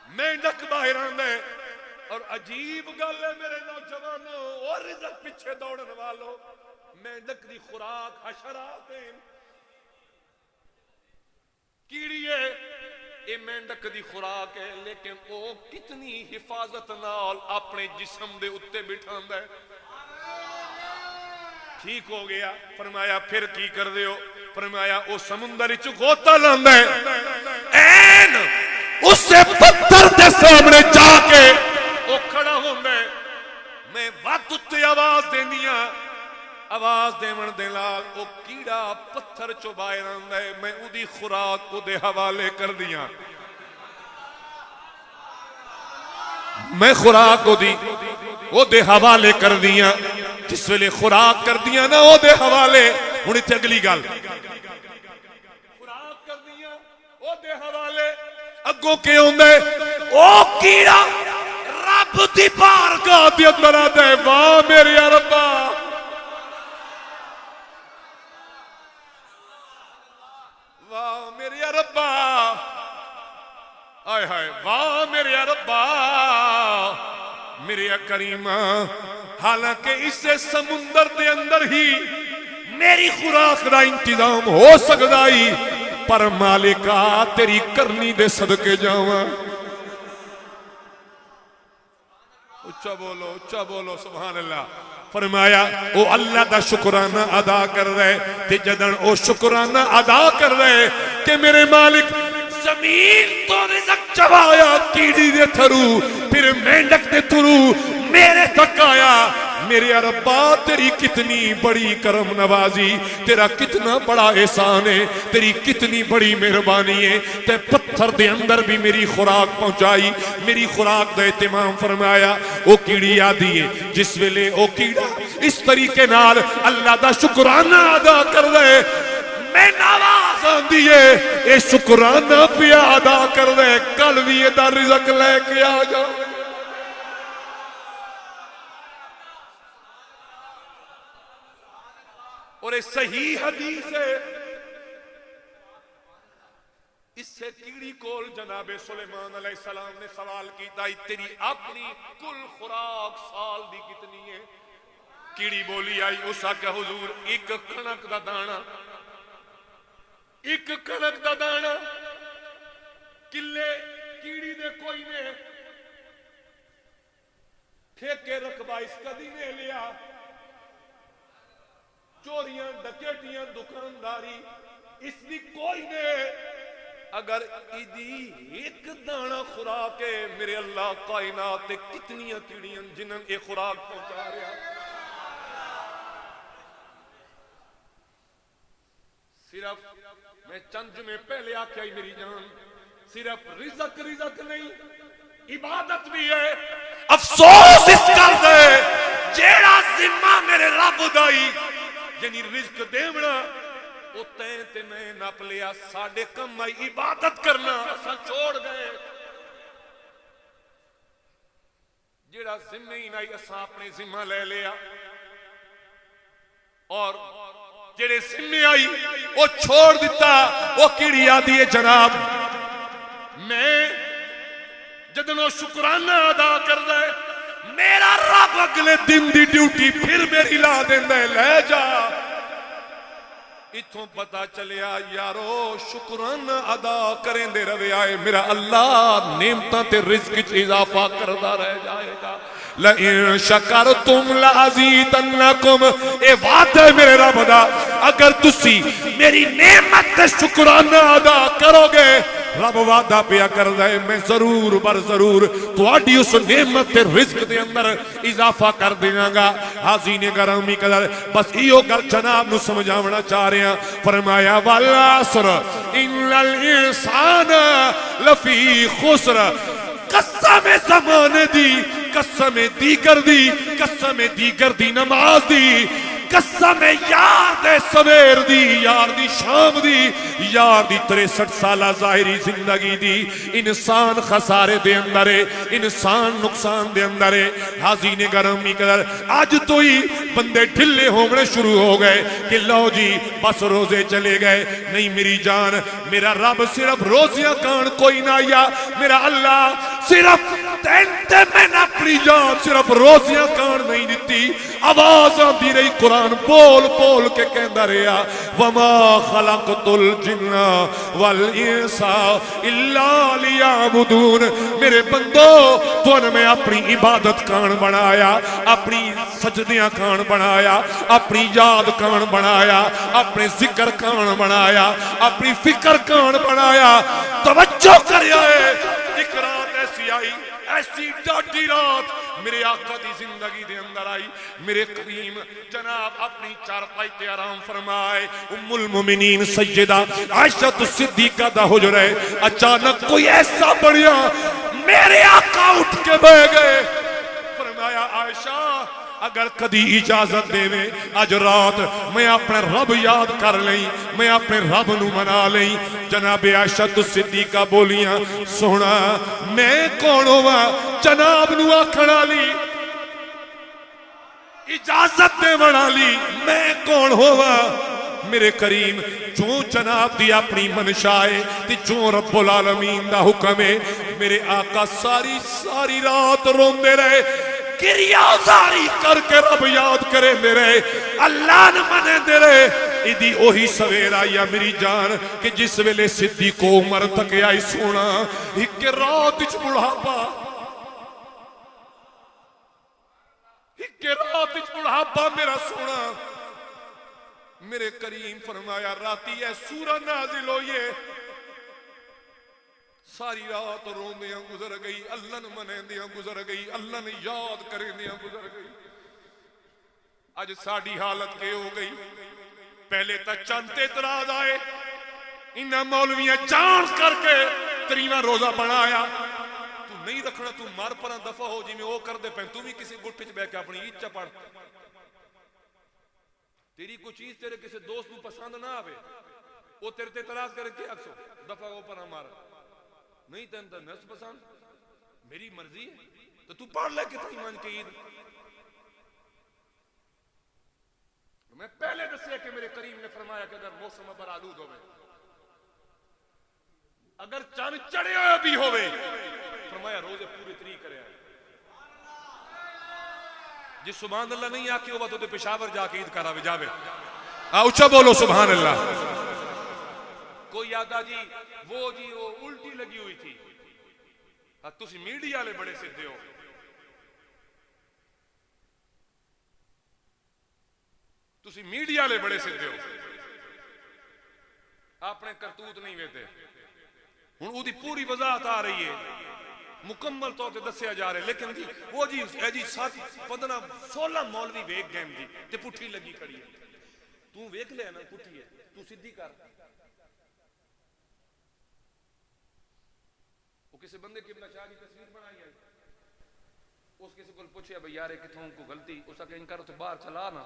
مینڈک باہر آندا ہے. اور عجیب گل ہے میرے نوجوانوں اور رزق پیچھے دوڑن والو, مینڈک دی خوراک حشرات ہیں, کیڑی ہے یہ مینڈک دی خوراک ہے, لیکن وہ کتنی حفاظت نال اپنے جسم دے اتے بٹھاندا ہے. ٹھیک ہو گیا. فرمایا پھر کی کر دے ہو؟ فرمایا او سمندر وچ غوطہ لاندا ہے, این اس پتھر دے سامنے جا کے او کھڑا ہوندا ہے. میں وقت تے آواز دیندیاں, آواز دیون دے نال او کیڑا پتھر چوں باہر آندا ہے. میں اودی خوراک اودے حوالے کر دیاں, میں خوراک اودے حوالے کر دیاں. جس ویلے خوراک کر دیاں نا اودے حوالے, ہن ایتھے اگلی گل, خوراک کر دیاں اودے حوالے, اگوں کے ہوندا ہے او کیڑا رب دی بارگاہ دے اندر آندا ہے, واہ میرے ربا, واہ میرے ربا, آئے ہائے واہ میرے ربا میرے کریمہ. حالانکہ اسے سمندر دے اندر ہی میری خوراک دا انتظام ہو سکتا ہی, پر مالکا تیری کرنی دے صدقے جاواں. اچھا بولو سبحان اللہ. فرمایا او اللہ دا شکرانہ ادا کر رہے تے جدن او شکرانہ ادا کر رہے کہ میرے مالک زمین تو رزق چوایا کیڑی دے تھرو, پھر مینڈک دے تھرو میرے تک آیا. میرے ربا تیری کتنی بڑی کرم نوازی, تیرا کتنا بڑا احسان ہے, تیری کتنی بڑی مہربانی ہے. تے پتھر دے اندر بھی میری خوراک پہنچائی, میری خوراک دا اہتمام فرمایا. او کیڑی آدھی ہے جس ویلے او کیڑا اس طریقے نال اللہ دا شکرانہ ادا کر رہے, میں نواز آندی ہے اے شکرانہ پہ ادا کر رہے, کل بھی دا رزق لے کے آ جاؤ. اور ایک صحیح حدیث ہے, اس سے کیڑی کول جناب سلیمان علیہ السلام نے سوال کیتا تیری اپنی کل خوراک سال دی کتنی ہے؟ کیڑی بولی آئی, اس آکھا حضور ایک کھنک دا دانا, ایک کھنک دا دانا, کلے کیڑی دے کوئی نے ٹھیکے رقبہ اس کدی نے لیا, چوریاں ڈکیٹیاں دکانداری اس دی کوئی نے. اگر ایدی ایک دانا خوراک ہے میرے اللہ کائنات کتنی کیڑیاں جنہاں اے خوراک پہنچا رہا. صرف میں چند جمعے پہلے آکھیا میری جان صرف رزق نہیں عبادت بھی ہے. افسوس اس کر دے جیڑا ذمہ میرے رب دائی یعنی رزق دیونا او تے میں نپ لیا ساڈے کم آئی عبادت کرنا اساں چھوڑ گئے. جیڑا ذمہ ہی نہیں اساں اپنے ذمہ لے لیا اور جیڑے ذمہ آئی وہ چھوڑ دیتا. وہ کیڑی آدھی ہے جناب میں جدنوں شکرانہ ادا کر دے میرا رب اگلے دن دی ڈیوٹی پھر میری لا دیندے لے جا. اتھوں پتا چلیا یارو شکرانہ ادا کریں دے روے آئے میرا اللہ نعمتاں تے رزق وچ اضافہ کردا رہ جائے گا. لئن شکرتم لازیدنکم اے وعدہ میرے رب دا اگر تسی میری نعمت تے شکرانہ ادا کرو گے رب وعدہ پیا کر دے میں ضرور بر ضرور تواڈی اس نعمت تے رزق دے اندر اضافہ کر دیاں گا. حاضرین گرامی قدر بس ایو گل جناب نو سمجھاونا چاہ رہے ہیں. فرمایا والعصر ان الانسان لفی خسر قسم زمانے دی قسم دیگر دی نماز دی قسم یار دے سویر دی یار دی شام دی یار دی 63 سالہ ظاہری زندگی دی انسان خسارے دے اندر ہے انسان نقصان دے اندر ہے. حاضرین گرامی قدر آج تو ہی بندے ڈھلے ہونے شروع ہو گئے کہ لو جی بس روزے چلے گئے. نہیں میری جان میرا رب صرف روزیاں کان کوئی نہ آیا میرا اللہ صرف تینتے میں نہ اپنی جان صرف روزیاں کان نہیں دیتی آواز آندی رہی قرآن بول بول کے کہندا رہیا وما خلقت الجن والانس الا لیعبدون. میرے بندو تو نے میں اپنی عبادت کان بنایا اپنی سجدیاں کان بنایا اپنی یاد کان بنایا اپنے ذکر کان بنایا اپنی فکر کان بنایا. توجہ کریا ہے ایک رات ایسی آئی ایسی ڈاڈی رات میرے آقا دی زندگی دے اندر آئی. میرے کریم جناب اپنی چارپائی تے آرام فرمائے ام المومنین سیدہ عائشہ صدیقہ دا حجر ہے. اچانک کوئی ایسا بڑھیا میرے آقا اٹھ کے بہ گئے. فرمایا عائشہ اگر کدی اجازت دے میں آج رات میں اپنے رب یاد کر لیں میں اپنے رب نو منا لیں. جناب عائشہ صدیقہ بولیاں سونا میں کون ہوا جناب نو آکھنا لی اجازت دے بنا لی میں کون ہوا. میرے کریم جو جناب دی اپنی منشائے تی جو رب العالمین دا حکم ہے میرے آقا ساری رات روندے رہے گریازاری کر کے رب یاد کرے دے رہے اللہ نہ منے دے رہے. ایدی اوہی سویر آیا میری جان کہ جس ویلے صدیق عمر تک آئی سونا ایک رات اچ بڑھاپا میرا سونا. میرے کریم فرمایا راتی ہے سورہ نازل ہوئیے ساری رات روندیاں گزر گئی اللہ نے منیندیاں گزر گئی اللہ نے یاد کریندیاں گزر گئی. آج ساڑی حالت کے ہو گئی. پہلے تک چند اعتراض آئے انہاں مولویاں جان کر کے تریواں روزہ بنایا تو نہیں رکھنا تو مار پران دفع ہو جی میں وہ کر دے پہن تو بھی کسی گٹھ پہ کے اپنی عید چپڑ تیری کوئی چیز تیرے کسی دوست کو پسند نہ آوے وہ تیرے تے اعتراض کرے کہ اکسو دفع ہو پر ہمارا نہیں تین تا نفس پسند میری مرضی ہے تو پڑھ لے کتنی ایمان کی عید. میں پہلے دسیا کہ میرے کریم نے فرمایا کہ اگر موسم پر آلود ہوئے اگر چاند چڑھے ہوئے بھی ہوئے فرمایا روزے پوری طریق کرے آئے. جس سبحان اللہ نہیں آکے ہوا تو پشاور جا کے عید کرا جاوے اچھا بولو سبحان اللہ. کوئی آدھا جی وہ الٹی لگی ہوئی تھی تسی میڈیا لے بڑے سدھے ہو تسی میڈیا لے بڑے سدھے ہو اپنے کرتوت نہیں ویتے ہن او دی پوری وضاحت آ رہی ہے مکمل طور تے دسیا جا رہے لیکن جی وہ جی 7 15 16 مولوی ویک گئے جی تے پٹھی لگی کھڑی ہے ਤੂੰ ਵੇਖ ਲਿਆ ਨਾ ਪੁੱਠੀ ਹੈ, ਤੂੰ ਸਿੱਧੀ ਕਰ। ਉਹ ਕਿਸੇ ਬੰਦੇ ਕਿਬਲਾ ਸ਼ਾਹ ਦੀ ਤਸਵੀਰ ਬਣਾਈ ਹੈ, ਉਸ ਕਿਸੇ ਕੋਲ ਪੁੱਛਿਆ ਬਈ ਯਾਰ ਕਿਥੋਂ ਕੋ ਗਲਤੀ, ਉਸ ਆ ਕਹਿ ਕਰ ਤੇ ਬਾਹਰ ਚਲਾ ਨਾ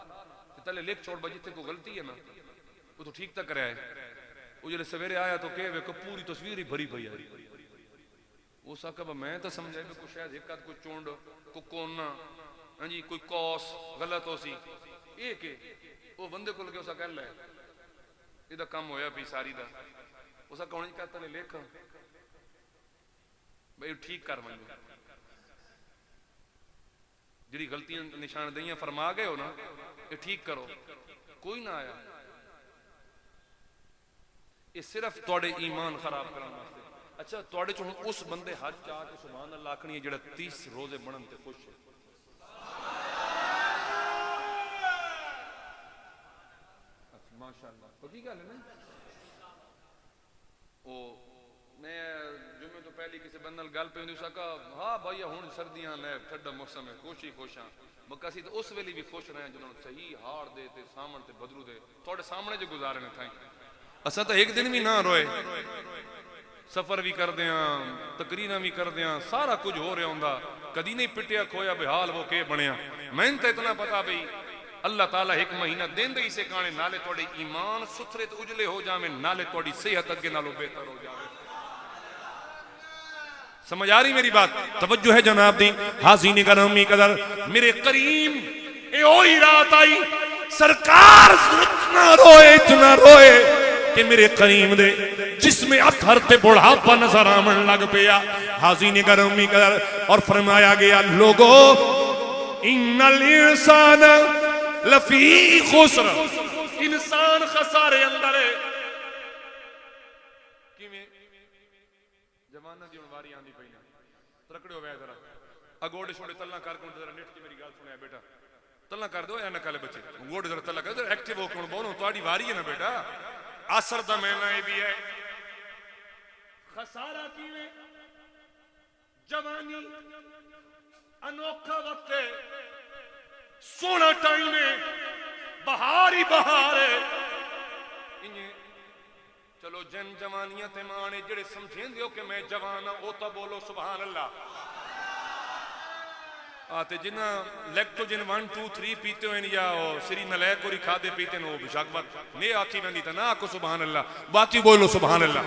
ਤੇ ਤਲੇ ਲਿਖ ਛੋੜ ਬਈ ਜਿੱਥੇ ਕੋ ਗਲਤੀ ਹੈ ਨਾ ਉਹ ਤਾਂ ਠੀਕ ਤਾਂ ਕਰਿਆ ਹੈ। وہ جلے سویرے آیا تو کہے کہ پوری تصویر ہی بھری پئی ہے۔ اس آکھا میں تو سمجھے کہ کوئی شاید ایک آدھ کوئی چونڈ کوئی کونا ہاں جی کوئی کوس غلط ہو سی یہ کہ وہ بندے کو لگے اس آکھا لے یہ دا کم ہویا بھی ساری دا اس آکھا کہنے کہتا نے لکھا بھئی ٹھیک کر منگو جڑی غلطیاں نشان دہیاں فرما گئے ہو نا یہ ٹھیک کرو، کوئی نہ آیا۔ یہ صرف توڑے ایمان خراب کرنا واسطے۔ اچھا توڑے چوں اس بندے حج چاہ کے سبحان اللہ آکھنی ہے جڑا 30 روزے بنن تے خوش ہے۔ اچھا ماشاءاللہ پکی گل ہے نا۔ او میں جمعے تو پہلی کسی بندے نال گل پئی ہوندی اس کہا ہاں بھائی ہن سردیاں نے ٹھڈا موسم ہے خوشی خوشاں مکہ سی تے اس ویلے بھی خوش رہے جنہوں صحیح ہار دے تے سامن تے بدرو دے تھوڑے سامنے جو گزارے نے تھائیں اسا تو ایک دن بھی نہ روئے سفر بھی کر دیاں تقریریں بھی کر دیاں سارا کچھ ہو رہا ہوندا کدی نہیں پٹیا کھویا بحال وہ کے بنیا۔ میں تے اتنا پتا بھئی اللہ تعالیٰ ایک مہینہ دین دے اسے کانے نالے توڑے ایمان ستھرے تے اجلے ہو جاویں نالے توڑی صحت اگے نالو بہتر ہو جاویں۔ سمجھ آ رہی میری بات؟ توجہ ہے جناب دی حاضرین گرامی قدر میرے کریم اے اوہی رات آئی سرکار اتنا روئے کہ میرے کریم دے جس میں اتھر تے بڑھاپا نظر آمن لگ پیا۔ حاضرین گرامی قدر اور فرمایا گیا لوگو ان الانسان لفی خسر انسان خسارے اندر ہے۔ جوانہ دی انواری آندی پہینا ترکڑے ہو گئے ذرا اگوڑے شوڑے تلنا کر کے ذرا نیٹ کی میری گال سنیا بیٹا تلنا کر دو یا نہ کالے بچے گوڑے ذرا تلنا کر دو ایکٹیو ہو کون بولو تو آڑی واری ہے نا بیٹا آسر دا مہینہ یہ بھی ہے۔ خسارہ کیویں جوانی انوکھا وقت ہے سونا ٹائم ہے بہار ہی بہار ہے انہیں چلو جن جوانیاں تے مانے جڑے سمجھیں دیو کہ میں جوانا او تا بولو سبحان اللہ۔ آتے جنہ لیکٹوجن 1 2 3 پیتے ہوئے یا سری نلیک اور کھادے پیتے ہیں وہ بشاک بات نے آتی میں دیتا نا آکو سبحان اللہ باقی بولو سبحان اللہ۔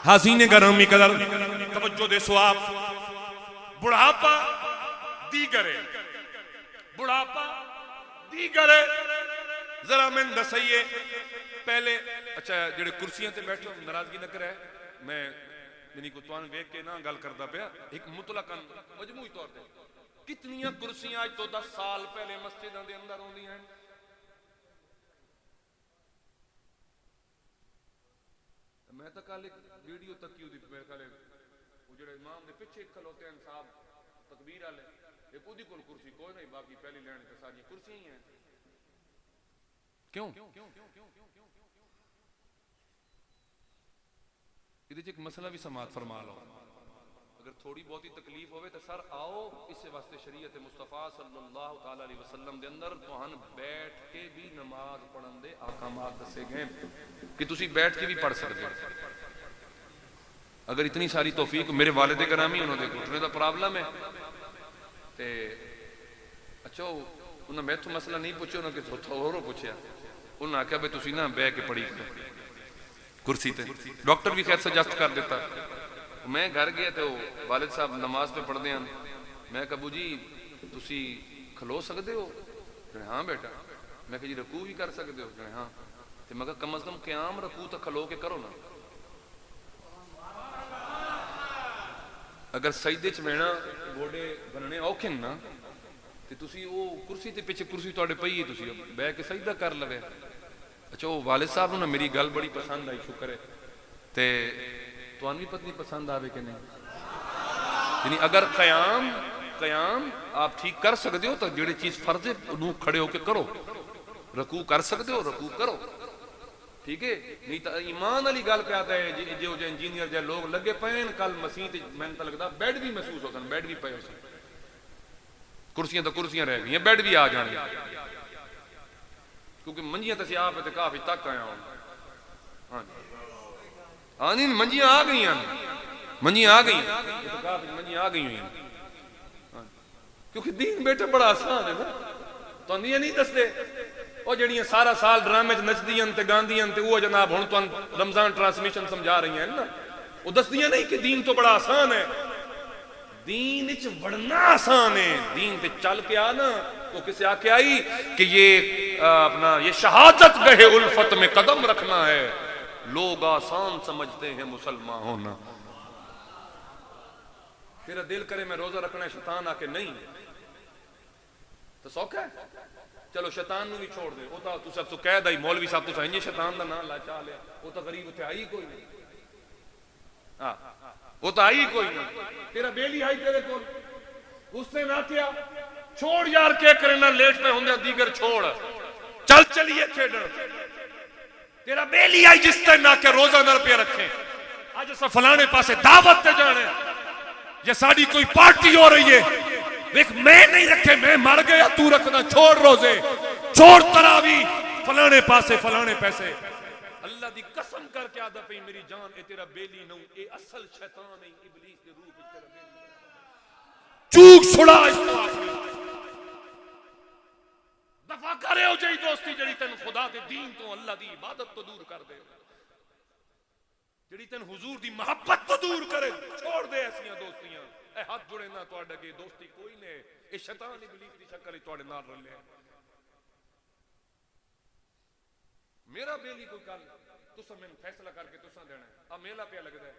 حاضرین گرامی قدر توجہ دے سواب بڑھاپا دیگرے بڑھاپا دیگرے ذرا میں دسائیے پہلے اچھا جڑے کرسیاں تے بیٹھے ہو ناراضگی نہ کرے میں یعنی کو توان ویک کے نہ گل کردا پیا ایک مطلقاً مجموعی طور تے کتنیاں کرسیاں آج تو 10 سال پہلے مسجداں دے اندر ہوندی ہیں میں تو کل ایک ویڈیو تک کیوں دی میرے کل وہ جڑے امام دے پیچھے کھلوتے ہیں صاحب تکبیر والے ایک اودی کول کرسی کوئی نہیں باقی پہلی لین تے ساری کرسیاں ہی ہیں کیوں یہ ایک مسئلہ بھی سماعت فرما لو اگر تھوڑی بہت ہی تکلیف ہوئے تو سر آؤ اس واسطے شریعت مصطفیٰ صلی اللہ تعالیٰ علیہ وسلم دے اندر تو ہن بیٹھ کے بھی نماز پڑھن دے احکامات دسے گئے کہ تسی بیٹھ کے بھی پڑھ سکتے اگر اتنی ساری توفیق میرے والد گرامی انہوں نے گھٹنے دا پرابلم ہے تے اچھا انہوں نے میں تو مسئلہ نہیں پوچھے انہوں نے کہ تھوڑو پوچھیا انہوں نے آکھا بھئی تسی نہ بے کے پڑھی کرسی تے ڈاکٹر بھی خیر سجست کر دیتا میں گھر گیا تو والد صاحب نماز پہ پڑھ دیا میں کہا ابو جی تسی کھلو سکتے ہو کہنے ہاں بیٹا میں کہا جی رکوع بھی کر سکتے ہو کہنے ہاں تو میں کہا کم از کم قیام رکوع تک کھلو کے کرو نا اگر سجدے چ بینا گوڑے بننے اوکھن نا تو تسی وہ کرسی تے پیچھے کرسی توڑے پئی ہے تسی بے کے سجدہ کر لوے اچھا وہ والد صاحب نے میری گل بڑی پسند آئی شکر ہے تے تو انوی پتنی پسند آوے کہ نہیں یعنی اگر قیام آپ ٹھیک کر سکتے ہو تو جڑی چیز فرض ہے انہوں کھڑے ہو کے کرو رکوع کر سکتے ہو رکوع کرو ٹھیک ہے نہیں تو ایمان علی گل پہ آتا ہے جو انجینئر جو لوگ لگے پہن کل مسیح تے میں نے لگتا بیڈ بھی محسوس ہوتا ہے بیڈ بھی پہ ہو سکتے کرسیاں تو کرسیاں رہ گئی ہیں بیڈ بھی آ جانے کیونکہ منجیاں تے آپ تے کافی تک آیا ہوں. ہاں ہاں نہیں منجیاں آ گئی ہیں, منجیاں آ گئی ہیں, کافی منجیاں آ گئی ہیں. کیونکہ دین بیٹے بڑا آسان ہے نا. تو یہ نہیں دستے وہ جڑیاں سارا سال ڈرامے نچدیاں تے گاندیاں تے وہ جناب ہن تو رمضان ٹرانسمیشن سمجھا رہی ہیں نا, وہ دسدیاں نہیں کہ دین تو بڑا آسان ہے. دین وچ وڑنا آسان ہے, دین تے چل کے آنا تو کسے آ کے آئی کہ یہ اپنا یہ شہادت گہے الفت میں قدم رکھنا ہے. لوگ آسان سمجھتے ہیں مسلمان ہونا. تیرا دل کرے میں روزہ رکھنا ہے, شیطان آ کے نہیں تو سوکھا ہے. چلو شیطان نو بھی چھوڑ دے, وہ تو سب تو کہہ دائی مولوی صاحب تو سہنجے شیطان دا نام لا چا لیا, وہ تو غریب اتنے آئی کوئی نہیں. ہاں وہ تو آئی کوئی نہیں. تیرا بیلی آئی تیرے کو, اس نے نہ کیا چھوڑ یار کے کرنا لیٹ پہ ہوں دیگر چھوڑ چل چلیے کھیڈن. تیرا بیلی آئی جس نے نہ کہ روزہ نہ پہ رکھیں, آج اسا فلانے پاسے دعوت تے جانے یا ساڑی کوئی پارٹی ہو رہی ہے, دیکھ میں نہیں رکھے میں مر گیا تو رکھنا, چھوڑ روزے چھوڑ تراوی فلانے پاسے فلانے پیسے. اللہ دی قسم کر کے آدھا پئی میری جان اے تیرا بیلی نو, اے اصل شیطان ہے ابلیس دے روح وچ تیرا بیلی. چوک چھڑا اس تو آخری دفع کرے ہو جئی دوستی جڑی تین خدا دے دین تو اللہ دی عبادت تو دور کر دے, جڑی تین حضور دی محبت تو دور کرے. چھوڑ دے ایسیاں دوستیاں, اے ہاتھ جڑے نہ تواڈے کے دوستی کوئی نہیں, اے شیطان ابلیس دی شکل تواڈے نال رلے. میرا بیلی کوئی کل تساں میں فیصلہ کر کے تساں دینا ہے. اب میلا پیا لگدا ہے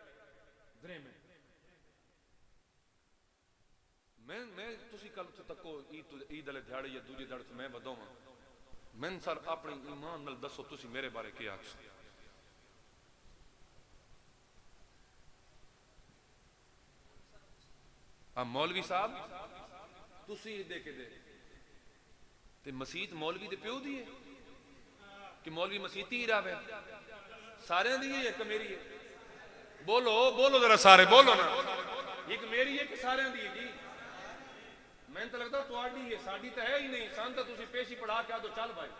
درے میں تسی کل تکو عید والے دیہاڑے یا دوجے دیہاڑے میں وداواں, میں سر اپنے ایمان نال دسو تسی میرے بارے کیا آکھو. مولوی صاحب تسی دے کے دے تے مسیت مولوی دے پیو دی ہے کہ مولوی مسیتی ہی راوے سارے دی ہے کہ میری ہے؟ بولو بولو ذرا سارے بولو نا, ایک میری ہے کہ سارے دی ہے جی. میں تو لگتا تواڈی ہے, ساڈی تو ہے ہی نہیں. سان تو تسی پیشی پڑھا کے آدھو چل بھائی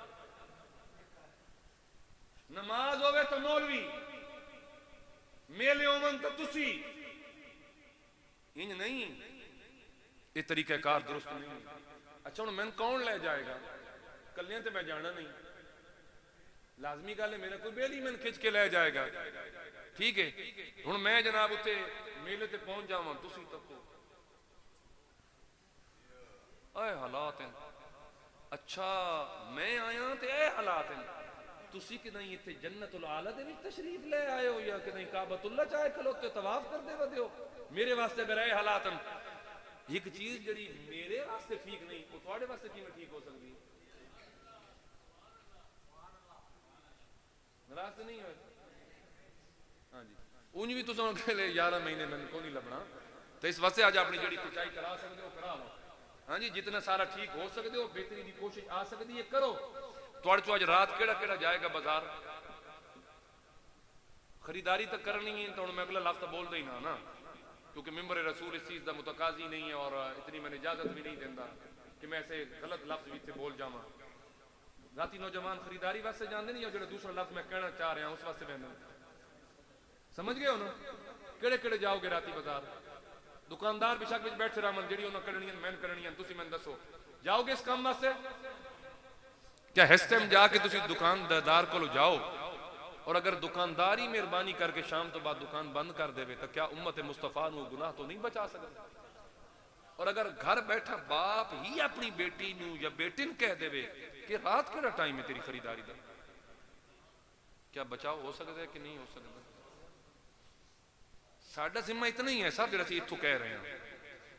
نماز ہوے تو مولوی, میلے ہوون تو تسی. انج نہیں, یہ طریقہ کار درست نہیں. اچھا ہوں میں کون لے جائے گا, کلیاں تے میں جانا نہیں, لازمی گل ہے میرا کوئی بیلی میں کھچ کے لے جائے گا. ٹھیک ہے ہوں میں جناب اتنے میلے تے پہنچ جاواں, تسی تکو اے حالات ہیں. اچھا میں آیا تے اے حالات ہیں, تسی کہ نہیں اتنے جنت العالی دے وچ تشریف لے آئے ہو یا کہ نہیں کعبۃ اللہ چاہے کھلوتے طواف کر دے ودے ہو. میرے واسطے اگر اے حالات ہیں, ایک چیز جڑی میرے واسطے ٹھیک نہیں وہ تواڈے واسطے کیویں ٹھیک ہو سکتی ہے؟ ناراض نہیں ہوئے؟ ہاں جی اونج بھی تساں کہلے 11 مہینے میں کو نہیں لبنا, تو اس واسطے آج اپنی جڑی کچائی کرا سکتے ہو کرا لو. ہاں جی جتنا سارا ٹھیک ہو سکتے ہو, بہتری دی کوشش آ سکتی ہے کرو. تواڈے تو اج رات کیڑا کیڑا جائے گا بازار, خریداری تک کرنی ہے تو میں اگلا لفظ بول دے ہی نا, کیونکہ ممبر رسول اس چیز دا متقاضی نہیں ہے اور اتنی میں نے اجازت بھی نہیں دیندا کہ میں ایسے غلط لفظ بھی بول جاواں. ذاتی نوجوان خریداری واسطے جاندے نہیں, اور جو دوسرا لفظ میں کہنا چاہ رہا ہوں اس واسطے میں سمجھ گئے ہو نا. کیڑے کیڑے جاؤ گے راتی بازار, دکاندار بے شک وچ بیٹھے رہن جڑی انہاں کرنیاں میں کرنیاں, تسی میں دسو جاؤ گے اس کام واسطے؟ کیا اس ٹائم جا کے تسی دکاندار کولو جاؤ اور اگر دکاندار ہی مہربانی کر کے شام تو بعد دکان بند کر دے تو کیا امت مصطفیٰ نو گناہ تو نہیں بچا سکتا؟ اور اگر گھر بیٹھا باپ ہی اپنی بیٹی نو یا بیٹی نو کہہ دے کہ رات کیڑا ٹائم ہے تیری خریداری دا, کیا بچاؤ ہو سکتا ہے کہ نہیں ہو سکتا؟ ساڈا ذمہ اتنا ہی ہے صاحب جڑا سی اتھوں کہہ رہے ہیں,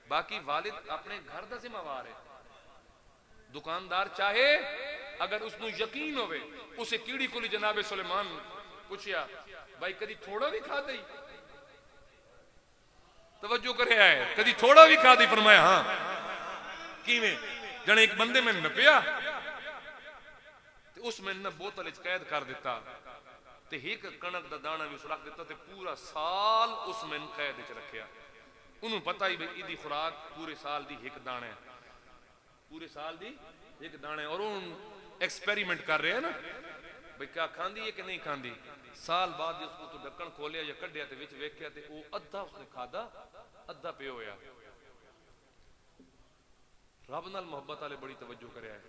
باقی والد اپنے گھر دا ذمہ وار ہے. دکاندار چاہے اگر اس نو یقین ہوئے اسے کیڑی کولی جناب سلیمان پوچھیا بھائی کدی تھوڑا بھی کھا دئی, توجہ کرے آئے کدی تھوڑا بھی کھا دی, فرمایا ہاں کیویں جنے ایک بندے میں نپیا اس میں نہ بوتل اچ قید کر دیتا تے ایک کنک دا دانا بھی اس رکھ دیتا تے پورا سال اس میں قید اچ رکھیا. انہوں پتہ ہی بھئی ایدی خوراک پورے سال دی ایک دانا ہے, پورے سال دی ایک دانا ہے. اور ایکسپیریمنٹ کر رہے ہیں نا بھئی کیا کھاندی ہے کہ نہیں کھاندی. سال بعد اس کو تو ڈھکن کھولیا یا کڈیا تے وچ ویکھیا تے او ادھا اس نے کھادا ادھا پیا ہویا. رب نال محبت والے بڑی توجہ کریا ہے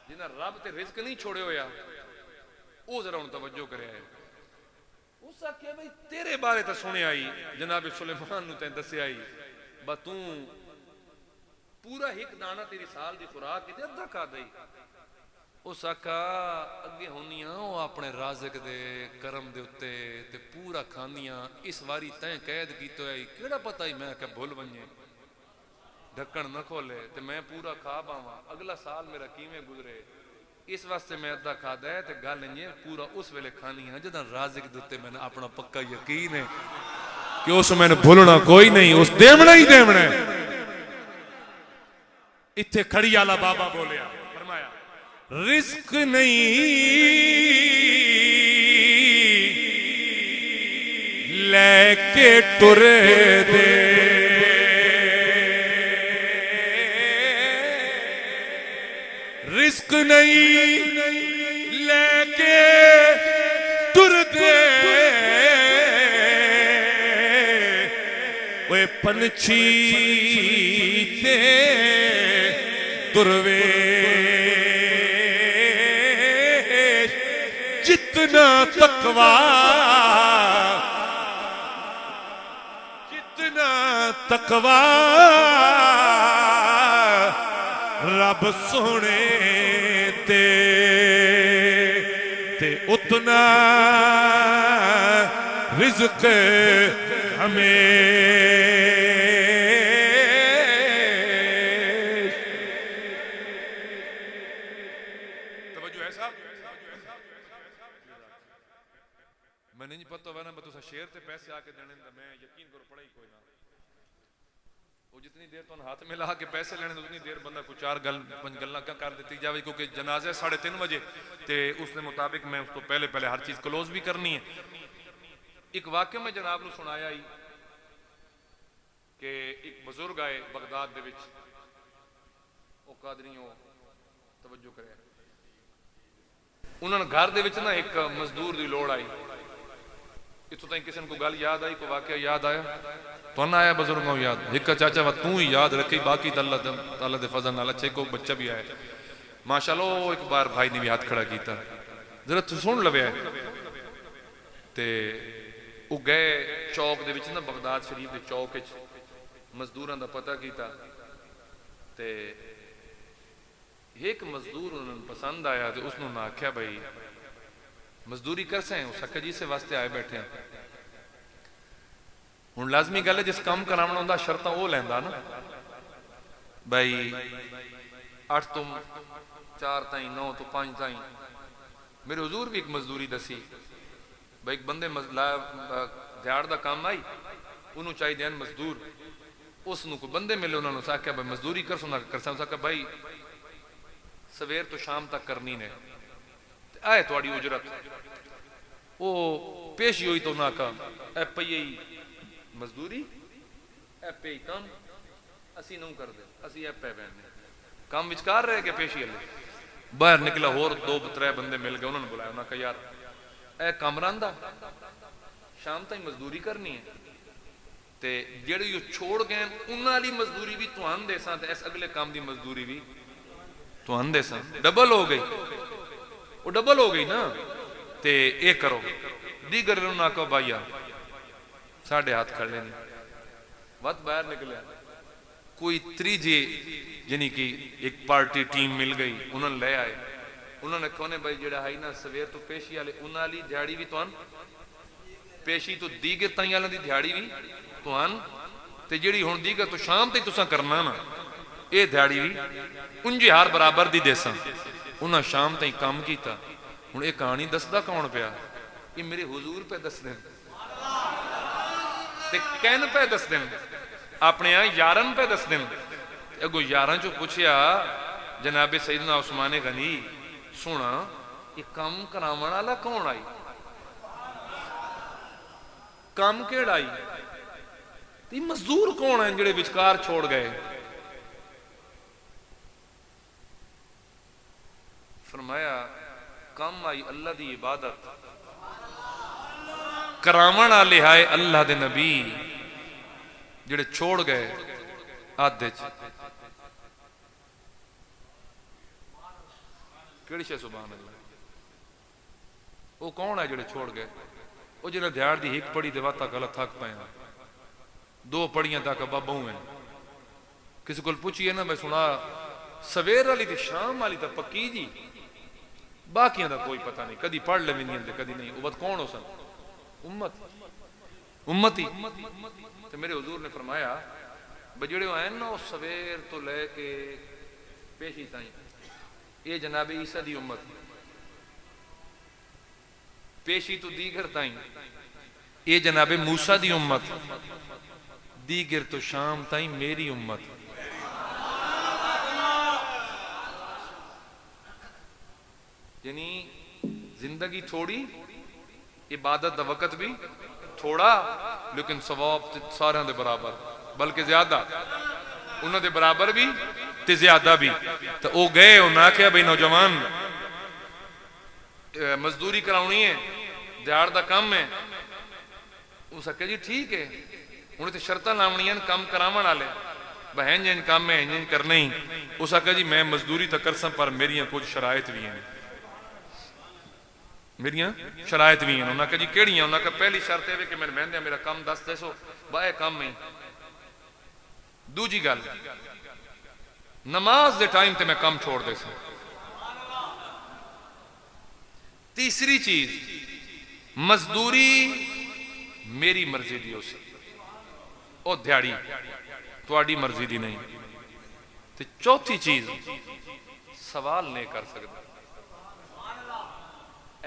جنہاں رب تے رزق نہیں چھوڑے ہویا او ذرا ان توجہ کریا ہے. اس آکھیا بھئی تیرے بارے تے سنے آئی جناب سلیمان نو تے دسیا آئی با تو پورا ایک دانہ تیری سال دی خوراک تے ادھا کھا دئی. اس آکھا اگے ہونیاں او اپنے رازق دے کرم دے اتے تے پورا کھاندیاں اس واری تیں قید کیتے آئی کیڑا پتہ ہی میں کہ بھول ونجے ڈھکن نہ کھولے تے میں پورا کھا باواں اگلا سال میرا کیویں گزرے. اس واسطے میں ادھا کھادا ہے تے گل انجے پورا اس ویلے کھانی ہے جداں رازق دے اتے میں اپنا پکا یقین ہے کہ اس میں نے بھولنا کوئی نہیں اس دیونا ہی دیونا ہے. اتھے کھڑی آلا بابا بولیا فرمایا رزق نہیں لے کے ٹر دے رزق نہیں لے کے ٹر دے وہ پنچھی تے دروے جتنا تقوی رب سونے تے اتنا رزق ہمیں. میں نہیں پتہ ہونا میں تو شیر تے پیسے آ کے دینے میں یقین کرو پڑھا ہی کوئی نہ وہ جتنی دیر تو ہاتھ میں لا کے پیسے لینے اتنی دیر بندہ کو چار پنج گلاں کر دیتی جاوے کیونکہ جنازہ 3:30 بجے تے اس کے مطابق میں اس کو پہلے ہر چیز کلوز بھی کرنی ہے. ایک واقعہ میں جناب نو سنایا ہی کہ ایک بزرگ آئے بغداد دے وچ او قادریوں توجہ کرے انہوں نے گھر دے وچ نا ایک مزدور دی لوڑ آئی. اتو تائیں کسی کو گل یاد آئی کوئی واقعہ یاد آیا تو نہ آیا بزرگوں یاد ایک چاچا وہ تو ہی یاد رکھی باقی اللہ دے فضل نال اچھے کو بچہ بھی آیا ماشاءاللہ. ایک بار بھائی نے بھی ہاتھ کھڑا کیتا ذرا تو سن لویا تے وہ گئے چوک دے وچ نا بغداد شریف دے چوک وچ مزدوراں دا پتہ کیتا تے ایک مزدور انہوں نے پسند آیا تے اس نے آکھیا بھائی مزدوری کر سیں اس آکھا جی سے واسطے آئے بیٹھے ہیں ہن لازمی گل ہے جس کام کراونا ہوندا شرطاں او لیندا نا بھائی 8 تو 4 تائیں 9 تو 5 تائیں میرے حضور بھی ایک مزدوری دسی بھائی ایک بندے دیہڑ دا کام آئی انہوں چاہیے دین مزدور اس نو کو بندے ملے انہوں نے آکھیا بھائی مزدوری کر سنا کر سا آکھیا بھائی سویر تو شام تک کرنی نے آئے تواڈی اجرت وہ پیشی ہوئی تو نہ کہا اے پئی مزدوری اے پئی کام اسی نوں کر دے اسی اے پے بہنے کام وچکار رہے کہ پیشی والے باہر نکلا اور 2-3 بندے مل گئے انہوں نے بلایا انہوں نے کہا یار اے کامران دا شام تک مزدوری کرنی ہے تے جڑے یہ چھوڑ گئے انہاں والی مزدوری بھی توان دے ساں تے اس اگلے کام دی مزدوری بھی توان دے ساں ڈبل ہو گئی وہ ڈبل ہو گئی نا تے اے کرو دیگر انہوں نے کہا بھائی ساڑھے ہاتھ کھڑ لینے وقت باہر نکلے کوئی تریجی یعنی کہ ایک پارٹی ٹیم مل گئی انہوں نے لے آئے انہوں نے کہا بھائی جڑا ہے نا سویر تو پیشی والے انہاں لی دیہڑی بھی توان پیشی تو دیگر تائیں والوں دی دیہڑی بھی توان تے جڑی ہن دیگر تو شام تے تساں کرنا نا اے دیہڑی بھی انجی ہار برابر دی دیساں انہاں شام تائیں کام کیتا ہن اے کہانی دسدا کون پیا یہ میرے حضور پہ دس دیں تے کین پہ دس دیں اپنے یہاں یارن پہ دس دیں اگو یارن جو پوچھیا جناب سیدنا عثمان غنی سونا یہ کام کراون والا کون آئی کام کیڑا آئی تی مزدور کون ہیں جڑے وچکار چھوڑ گئے فرمایا کم آئی اللہ دی عبادت کراون والے آئے اللہ دے نبی جڑے چھوڑ گئے آدھے کیڑی شے سبحان اللہ وہ کون ہے جڑے چھوڑ گئے وہ جڑا دیہڑ دی ایک پڑی دے وقت تک غلط تھک پائے دو پڑیاں تک بابوں ہیں کسی کو پوچھئے نا میں سنا سویر والی تے شام والی تے پکی جی باقیاں دا کوئی پتہ نہیں کدی پڑھ لے نہیں تے کدی نہیں وہ کون ہو سن امتی تے میرے حضور نے فرمایا بجڑے ہیں نا وہ سویر تو لے کے پیشی تائیں یہ جناب عیسیٰ دی امت پیشی تو دیگر تائیں یہ جناب موسیٰ دی امت دیگر تو شام تائیں میری امت یعنی زندگی تھوڑی عبادت دا وقت بھی تھوڑا لیکن ثواب سارے دے برابر بلکہ زیادہ انہوں دے برابر بھی تے زیادہ بھی تو او گئے انہوں نے کہا بھئی نوجوان مزدوری کراؤنی ہے دیار دا کم ہے اس کہا جی ٹھیک ہے انہوں تے شرطہ لاؤنی ہیں کم کراون والے بہن جن کام میں ہنجن کرنے ہی اس کہا جی میں مزدوری تو کرساں پر میریاں کچھ شرائط بھی ہیں میریاں شرائط بھی ہیں انہوں نے کہا جی کیڑی ہیں انہوں نے کہا پہلی شرط ہے کہ میں مہندے میرا کم 10 دے سو بائے کم میں دو جی گل نماز دے ٹائم تے میں کم چھوڑ دے سو تیسری چیز مزدوری میری مرضی دی ہو سکتی او دھیاڑی تواڈی مرضی دی نہیں تے چوتھی چیز سوال نہیں کر سکتا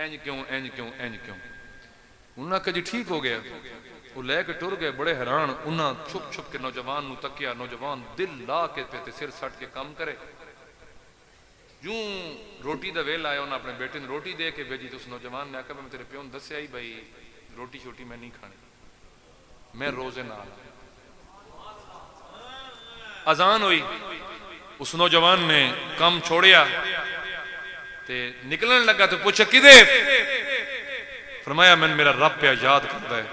اینج کیوں اینج کیوں اینج کیوں انہوں نے کہا جی ٹھیک ہو گیا وہ لے کے ٹر گئے بڑے حیران انہاں چھپ چھپ کے نوجوان نو تکیا نوجوان دل لا کے پہ سر سٹ کے کام کرے یوں روٹی دا ویل آیا انہاں اپنے بیٹے نے روٹی دے کے بھیجی تو اس نوجوان نے کہا میں تیرے پیون دسے آئی بھائی روٹی چھوٹی میں نہیں کھانی میں روزے نہ اذان ہوئی اس نوجوان نے کم چھوڑیا تے نکلنے لگا تو پوچھا کدے فرمایا میں میرا رب پہ یاد کرتا ہے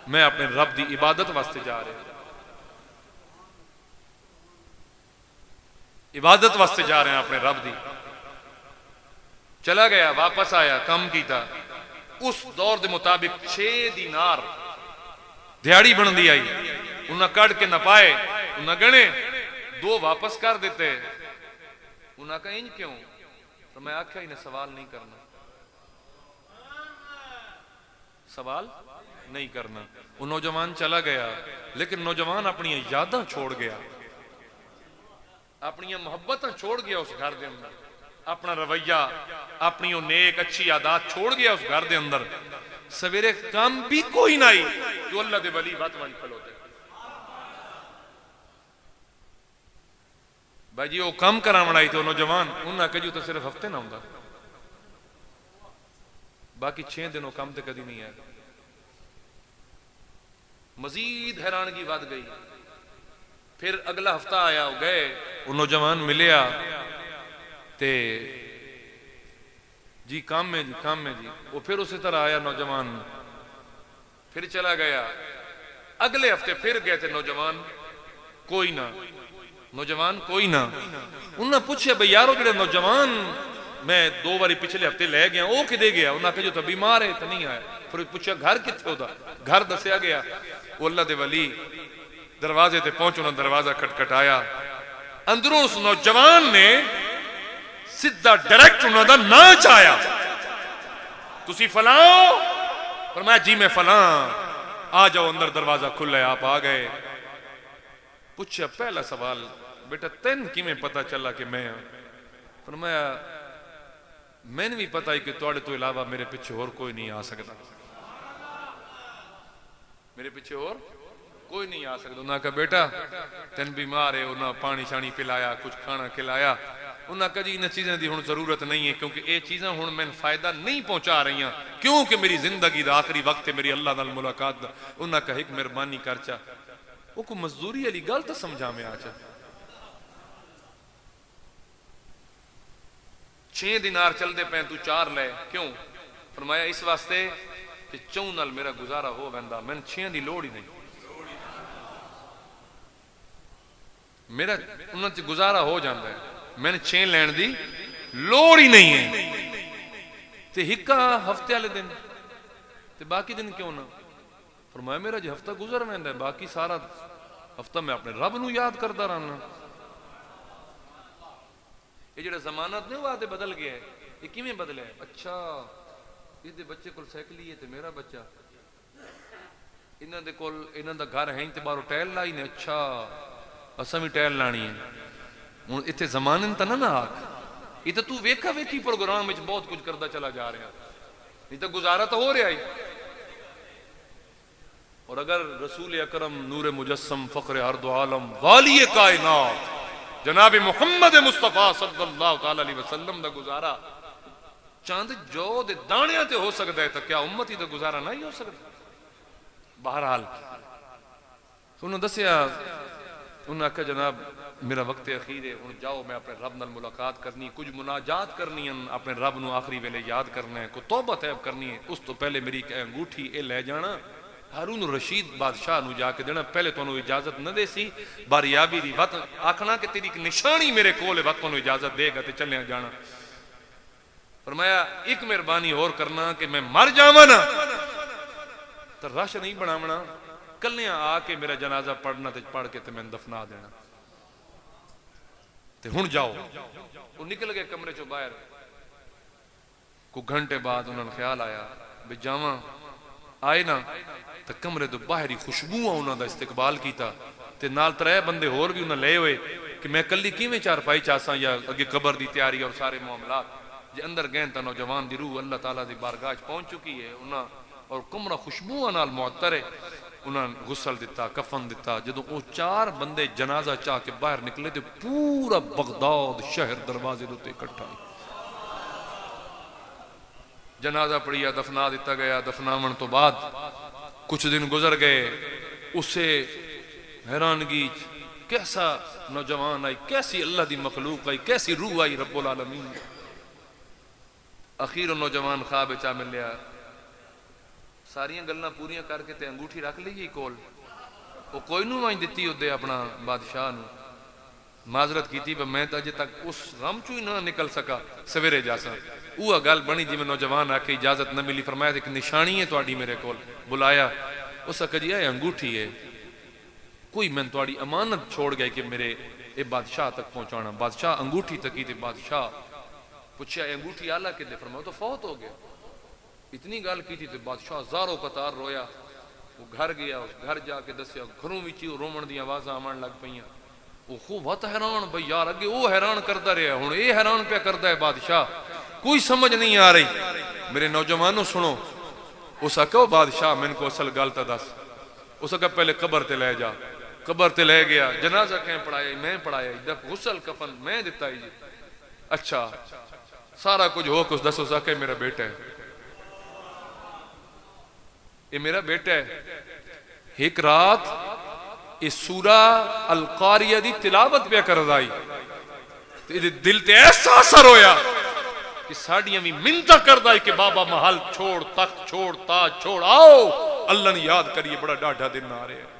میں اپنے رب دی عبادت واسطے جا رہے عبادت واسطے جا رہے ہیں اپنے رب دی چلا گیا واپس آیا کم کیتا اس دور دے مطابق 6 دینار دیہڑی بن دی آئی انہاں کڑ کے نہ پائے انہاں گنے 2 واپس کر دیتے انہاں کہا انج کیوں تو میں آکھا انہیں سوال نہیں کرنا سوال نہیں کرنا وہ نوجوان چلا گیا لیکن نوجوان اپنی یاداں چھوڑ گیا اپنی محبتاں چھوڑ گیا اس گھر دے اندر اپنا رویہ اپنی نیک اچھی عادات چھوڑ گیا اس گھر دے اندر سویرے کام بھی کوئی نہ آئی جو اللہ دے ولی بات والی کھلوتے بھائی جی وہ کام کراون آئی تو نوجوان انہوں نے کہا جو تو صرف ہفتے نہ ہوں باقی 6 دنوں کام تے کدی نہیں آئے مزید حیرانگی ود گئی پھر اگلا ہفتہ آیا ہو گئے وہ نوجوان ملیا تے جی کام میں جی وہ پھر اسی طرح آیا نوجوان پھر چلا گیا اگلے ہفتے پھر گئے تھے نوجوان کوئی نہ انہوں نے پوچھے بھئی یارو جڑے نوجوان میں 2 باری پچھلے ہفتے لے گیا وہ کدے گیا انہوں نے کہا جو تو بیمار ہے تو نہیں آیا پھر پوچھا گھر کتنے ہوتا گھر دسیا گیا وہ اللہ دے ولی دروازے تے پہنچ انہوں نے دروازہ کھٹکھٹایا اندروں اس نوجوان نے سیدھا ڈائریکٹ انہوں دا نام چاہیا تسی فلاں فرمایا جی میں فلاں آ جاؤ اندر دروازہ کھلا ہے آپ آ گئے پوچھا پہلا سوال بیٹا تین کی میں پتا چلا کہ میں فرمایا میں نے بھی پتا ہی کہ توڑے تو علاوہ میرے پیچھے اور کوئی نہیں آ سکتا میرے پیچھے اور کوئی نہیں آ سکتا انہوں نے کہا بیٹا تین بیمار ہے انہوں نے پانی شانی پلایا کچھ کھانا کھلایا انہوں نے کہا جی انہیں چیزیں دی ہون ضرورت نہیں ہے کیونکہ یہ چیزیں ہون میں فائدہ نہیں پہنچا رہی ہیں کیونکہ میری زندگی دا آخری وقت ہے میری اللہ نال ملاقات دا انہوں نے کہا ایک مہربانی کرچا وہ کو مزدوری علی گل تو سمجھا میں آچا 6 دینار چلتے پے تو 4 لے کیوں؟ فرمایا اس واسطے کہ 4 نال میرا گزارا ہو ویندا، میں 6 دی لوڑ ہی نہیں، میرا انہاں تے گزارا ہو جاندا ہے، میں 6 لین دی لوڑ ہی نہیں ہے۔ تے ہکا ہفتے والے دن تے باقی دن کیوں نہ؟ فرمایا میرا جی ہفتہ گزر ویندا ہے، باقی سارا ہفتہ میں اپنے رب نو یاد کرتا رہنا۔ یہ جڑا ضمانت نہیں ہوا تے بدل گیا ہے، یہ کیویں بدلے؟ اچھا یہ دے بچے کول سائیکل ہی ہے تے میرا بچہ، انہاں دے کول انہاں دا گھر ہے تے باہر ٹائل لائی نے، اچھا اساں بھی ٹائل لانی ہے۔ ہن ایتھے زمانن تے نہ آکھ، یہ تے تو ویکھا ویکھی پروگرام وچ بہت کچھ کردا چلا جا رہا، نہیں تے گزارا تو ہو رہا ہی۔ اور اگر رسول اکرم نور مجسم فخر ارض و عالم والی کائنات جناب محمد مصطفیٰ صلی اللہ تعالی علیہ وسلم دا گزارا چاند جو دے دانیاں تے ہو سکتا ہے تو کیا امتی دا گزارا نہیں ہو سکتا؟ بہرحال انہوں نے دسیا، انہوں نے کہا جناب میرا وقت اخیر ہے، ہن جاؤ میں اپنے رب نال ملاقات کرنی، کچھ مناجات کرنی ہیں، اپنے رب نو آخری ویلے یاد کرنا ہے، کوئی توبہ طیب کرنی ہے، اس تو پہلے میری ایک انگوٹھی اے لے جانا، ہارون الرشید بادشاہ نو جا کے دینا، پہلے تو انہوں اجازت نہ دے سی، باریابی دی وقت آکھنا کہ تیری ایک نشانی میرے کول ہے، وقت انہوں اجازت دے گا تے چلے جانا۔ فرمایا ایک مہربانی اور کرنا کہ میں مر جاواں نا تو رش نہیں بناونا، کلیاں آ کے میرا جنازہ پڑھنا تے پڑھ کے تے میں دفنا دینا تے ہن جاؤ۔ وہ نکل گئے کمرے چوں باہر، کو گھنٹے بعد انہوں نے خیال آیا بھی جاواں، آئے نا تو کمرے تو باہری خوشبوواں انہوں دا استقبال کیتا تے نال 3 بندے اور بھی انہوں لے ہوئے کہ میں کلی کیویں چارپائی چاساں یا اگے قبر دی تیاری اور سارے معاملات جے اندر گئے تا نوجوان دی روح اللہ تعالیٰ دی بارگاہ پہنچ چکی ہے، انہاں اور کمرہ خوشبوواں نال معطر ہے، انہاں غسل دیتا، کفن دیتا۔ جدوں وہ 4 بندے جنازہ چاہ کے باہر نکلے تے پورا بغداد شہر دروازے دے اکٹھا ہے، جنازہ پڑھیا، دفنا دیتا گیا۔ دفناون تو بعد کچھ دن گزر گئے، اسے حیرانگی کیسا نوجوان آئی، کیسی اللہ دی مخلوق آئی، کیسی روح آئی رب العالمین۔ اخیر نوجوان خواب چا ملیا، ساریاں گلاں پوریاں کر کے تے انگوٹھی رکھ لی کول، وہ کوئی نو آئی دتی ادے اپنا بادشاہ نو، معذرت کیتی پر میں اجے تک اس غم چوں ہی نہ نکل سکا، سویرے جاسا وہ گل بنی جی میں نوجوان آ کے اجازت نہ ملی، فرمایا ایک نشانی ہے تواڈی میرے کول، بلایا، اس نے کہا جی اے انگوٹھی ہے، کوئی میں تواڈی امانت چھوڑ گئے کہ میرے اے بادشاہ تک پہنچانا۔ بادشاہ انگوٹھی تکی تے بادشاہ پوچھا اے انگوٹھی آلہ کے دے، فرمایا تو فوت ہو گیا۔ اتنی گل کی تھی تے بادشاہ زاروں قطار رویا، وہ گھر گیا، اس گھر جا کے دسیا، گھروں وچ رومن دی آوازاں آمن لگ پئیاں، وہ خوب وقت حیران بھئی یار اگے وہ حیران کردا رہا، ہن اے حیران پہ کردا ہے بادشاہ، کوئی سمجھ نہیں آ رہی۔ میرے نوجوانوں سنو، اس کہو بادشاہ میں کو اصل گل تا دس، اس کہا پہلے قبر تے لے جا، قبر تے لے گیا، جنازہ کہیں پڑھایا، میں پڑھایا، غسل کفن میں دیتا ہی جی، اچھا سارا کچھ ہو کچھ دس، اس کہ میرا بیٹا ہے، یہ میرا بیٹا ہے۔ ایک رات اس سورہ القاریہ دی تلاوت پہ کر دائی، دل تے ایسا اثر ہویا کہ ساڑیاں بھی منتہ کر دائی کہ بابا محل چھوڑ، تخت چھوڑ، تاج چھوڑ، آؤ اللہ نے یاد کریے، بڑا ڈاڈھا دن آ رہے ہیں۔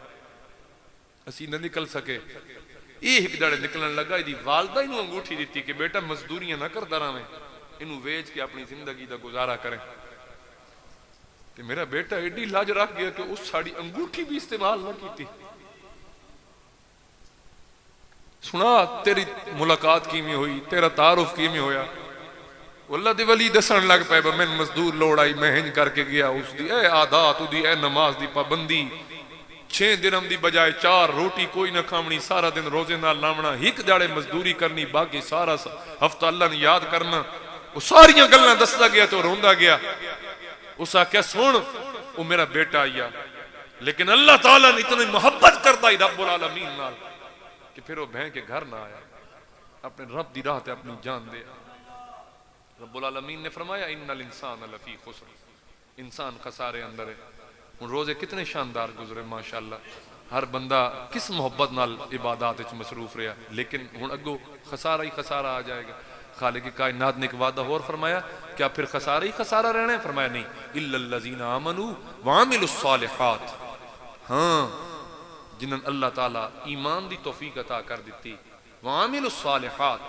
اسی نہ نکل سکے، یہ ایک دڑے نکلن لگا، دی والدہ انہوں انگوٹھی دیتی کہ بیٹا مزدوریاں نہ کر درہ میں، انہوں ویج کے اپنی زندگی دا گزارا کریں۔ کہ میرا بیٹا ایڈی لاج رکھ گیا کہ اس ساڑی انگوٹھی بھی استعمال نہ کی تھی۔ سنا تیری ملاقات کیمی ہوئی، تیرا تعارف کیمی ہویا، اللہ دی ولی دسن لگ پائے، میں مزدور لوڑ آئی، میں ہنج کر کے گیا، اس دی اے عادات، دی اے نماز دی پابندی، 6 درہم دی بجائے 4 روٹی کوئی نہ کھامنی، سارا دن روزے نال لاونا، ایک جاڑے مزدوری کرنی، باقی سارا ہفتہ اللہ نے یاد کرنا۔ وہ ساریاں گلنا دستا گیا تو روندا گیا۔ اس آکھیا سن وہ میرا بیٹا آیا، لیکن اللہ تعالیٰ نے اتنی محبت کرتا ہی رب العالمین نال کہ پھر وہ بہن کے گھر نہ آیا، اپنے رب دی راہ تے اپنی جان دے۔ رب العالمین نے فرمایا ان الانسان لفی خسر، انسان خسارے اندر ہے۔ ان روزے کتنے شاندار گزرے ماشاءاللہ، ہر بندہ کس محبت نال عبادات وچ مصروف رہا، لیکن ہن اگوں خسارہ ہی خسارہ آ جائے گا۔ خالق کائنات نے ایک وعدہ اور فرمایا، کیا پھر خسارہ ہی خسارہ رہنا ہے؟ فرمایا نہیں، الا الذین آمنوا وعملوا الصالحات، ہاں جنہوں نے اللہ تعالیٰ ایمان دی توفیق عطا کر دیتی، وعملوا الصالحات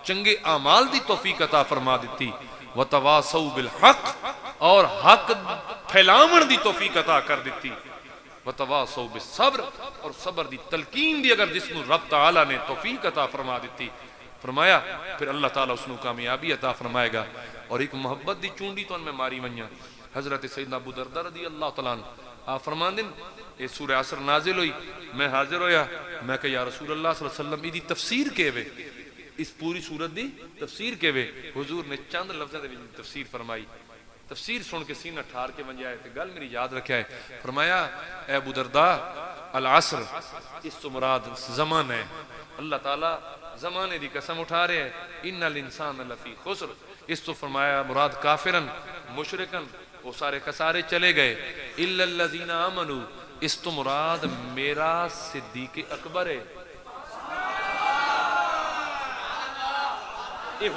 چنگے اعمال دی توفیق عطا فرما دیتی، وتواصوا بالحق اور حق پھیلاون دی توفیق عطا کر دیتی، وتواصوا بالصبر اور صبر دی تلقین دی اگر جس نو رب تعالیٰ نے توفیق عطا فرما دیتی، فرمایا پھر اللہ تعالیٰ اس نو کامیابی عطا فرمائے گا۔ اور ایک محبت دی چونڈی تو ان میں ماری ونیا، حضرت سیدنا ابو دردہ رضی اللہ تعالیٰ عنہ آپ فرمان دن یہ سورہ عصر نازل ہوئی، میں حاضر ہویا، میں کہ یا رسول اللہ صلی اللہ علیہ وسلم دی تفسیر کے وے، اس پوری سورت دی تفسیر کے وے، حضور نے چند لفظوں دی تفسیر فرمائی، تفسیر سن کے سینہ ٹھار کے بن جائے تو گل میری یاد رکھا ہے، فرمایا اے ابو دردہ العصر اس سے مراد زمان ہے، اللہ تعالیٰ زمانے دی قسم اٹھا رہے ہیں، ان الانسان لفی خسر، اس تو فرمایا مراد کافرن مشرکن وہ سارے خسارے چلے گئے، الا الذین آمنوا اس تو مراد میرا صدیق اکبر ہے، یہ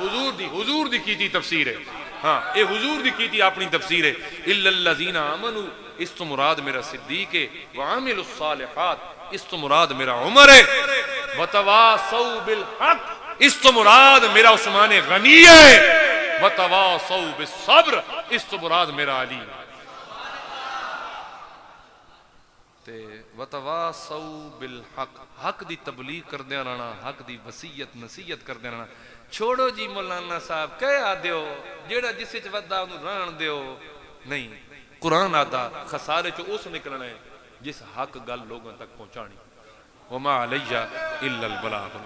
حضور دی کی تھی تفسیر ہے، ہاں یہ حضور دی کی تھی اپنی تفسیر ہے، الا الذین آمنوا اس تو مراد میرا صدیق ہے، وعملوا الصالحات اس تو مراد میرا عمر ہے، وتواصوا بالحق اس تو مراد میرا عثمان غنی ہے، وتواصوا بالصبر اس تو مراد میرا علی تے وتواصوا بالحق حق دی تبلیغ کردیا رہنا، حق دی وصیت نصیحت کردیا رہنا، چھوڑو جی مولانا صاحب کہہ دیو جیڑا جس وچ ودا اونوں رہن دیو، نہیں قرآن آتا خسارے چ اس نکلنا ہے جس حق گل لوگوں تک پہنچانی، وما علیہ الا البلاغ۔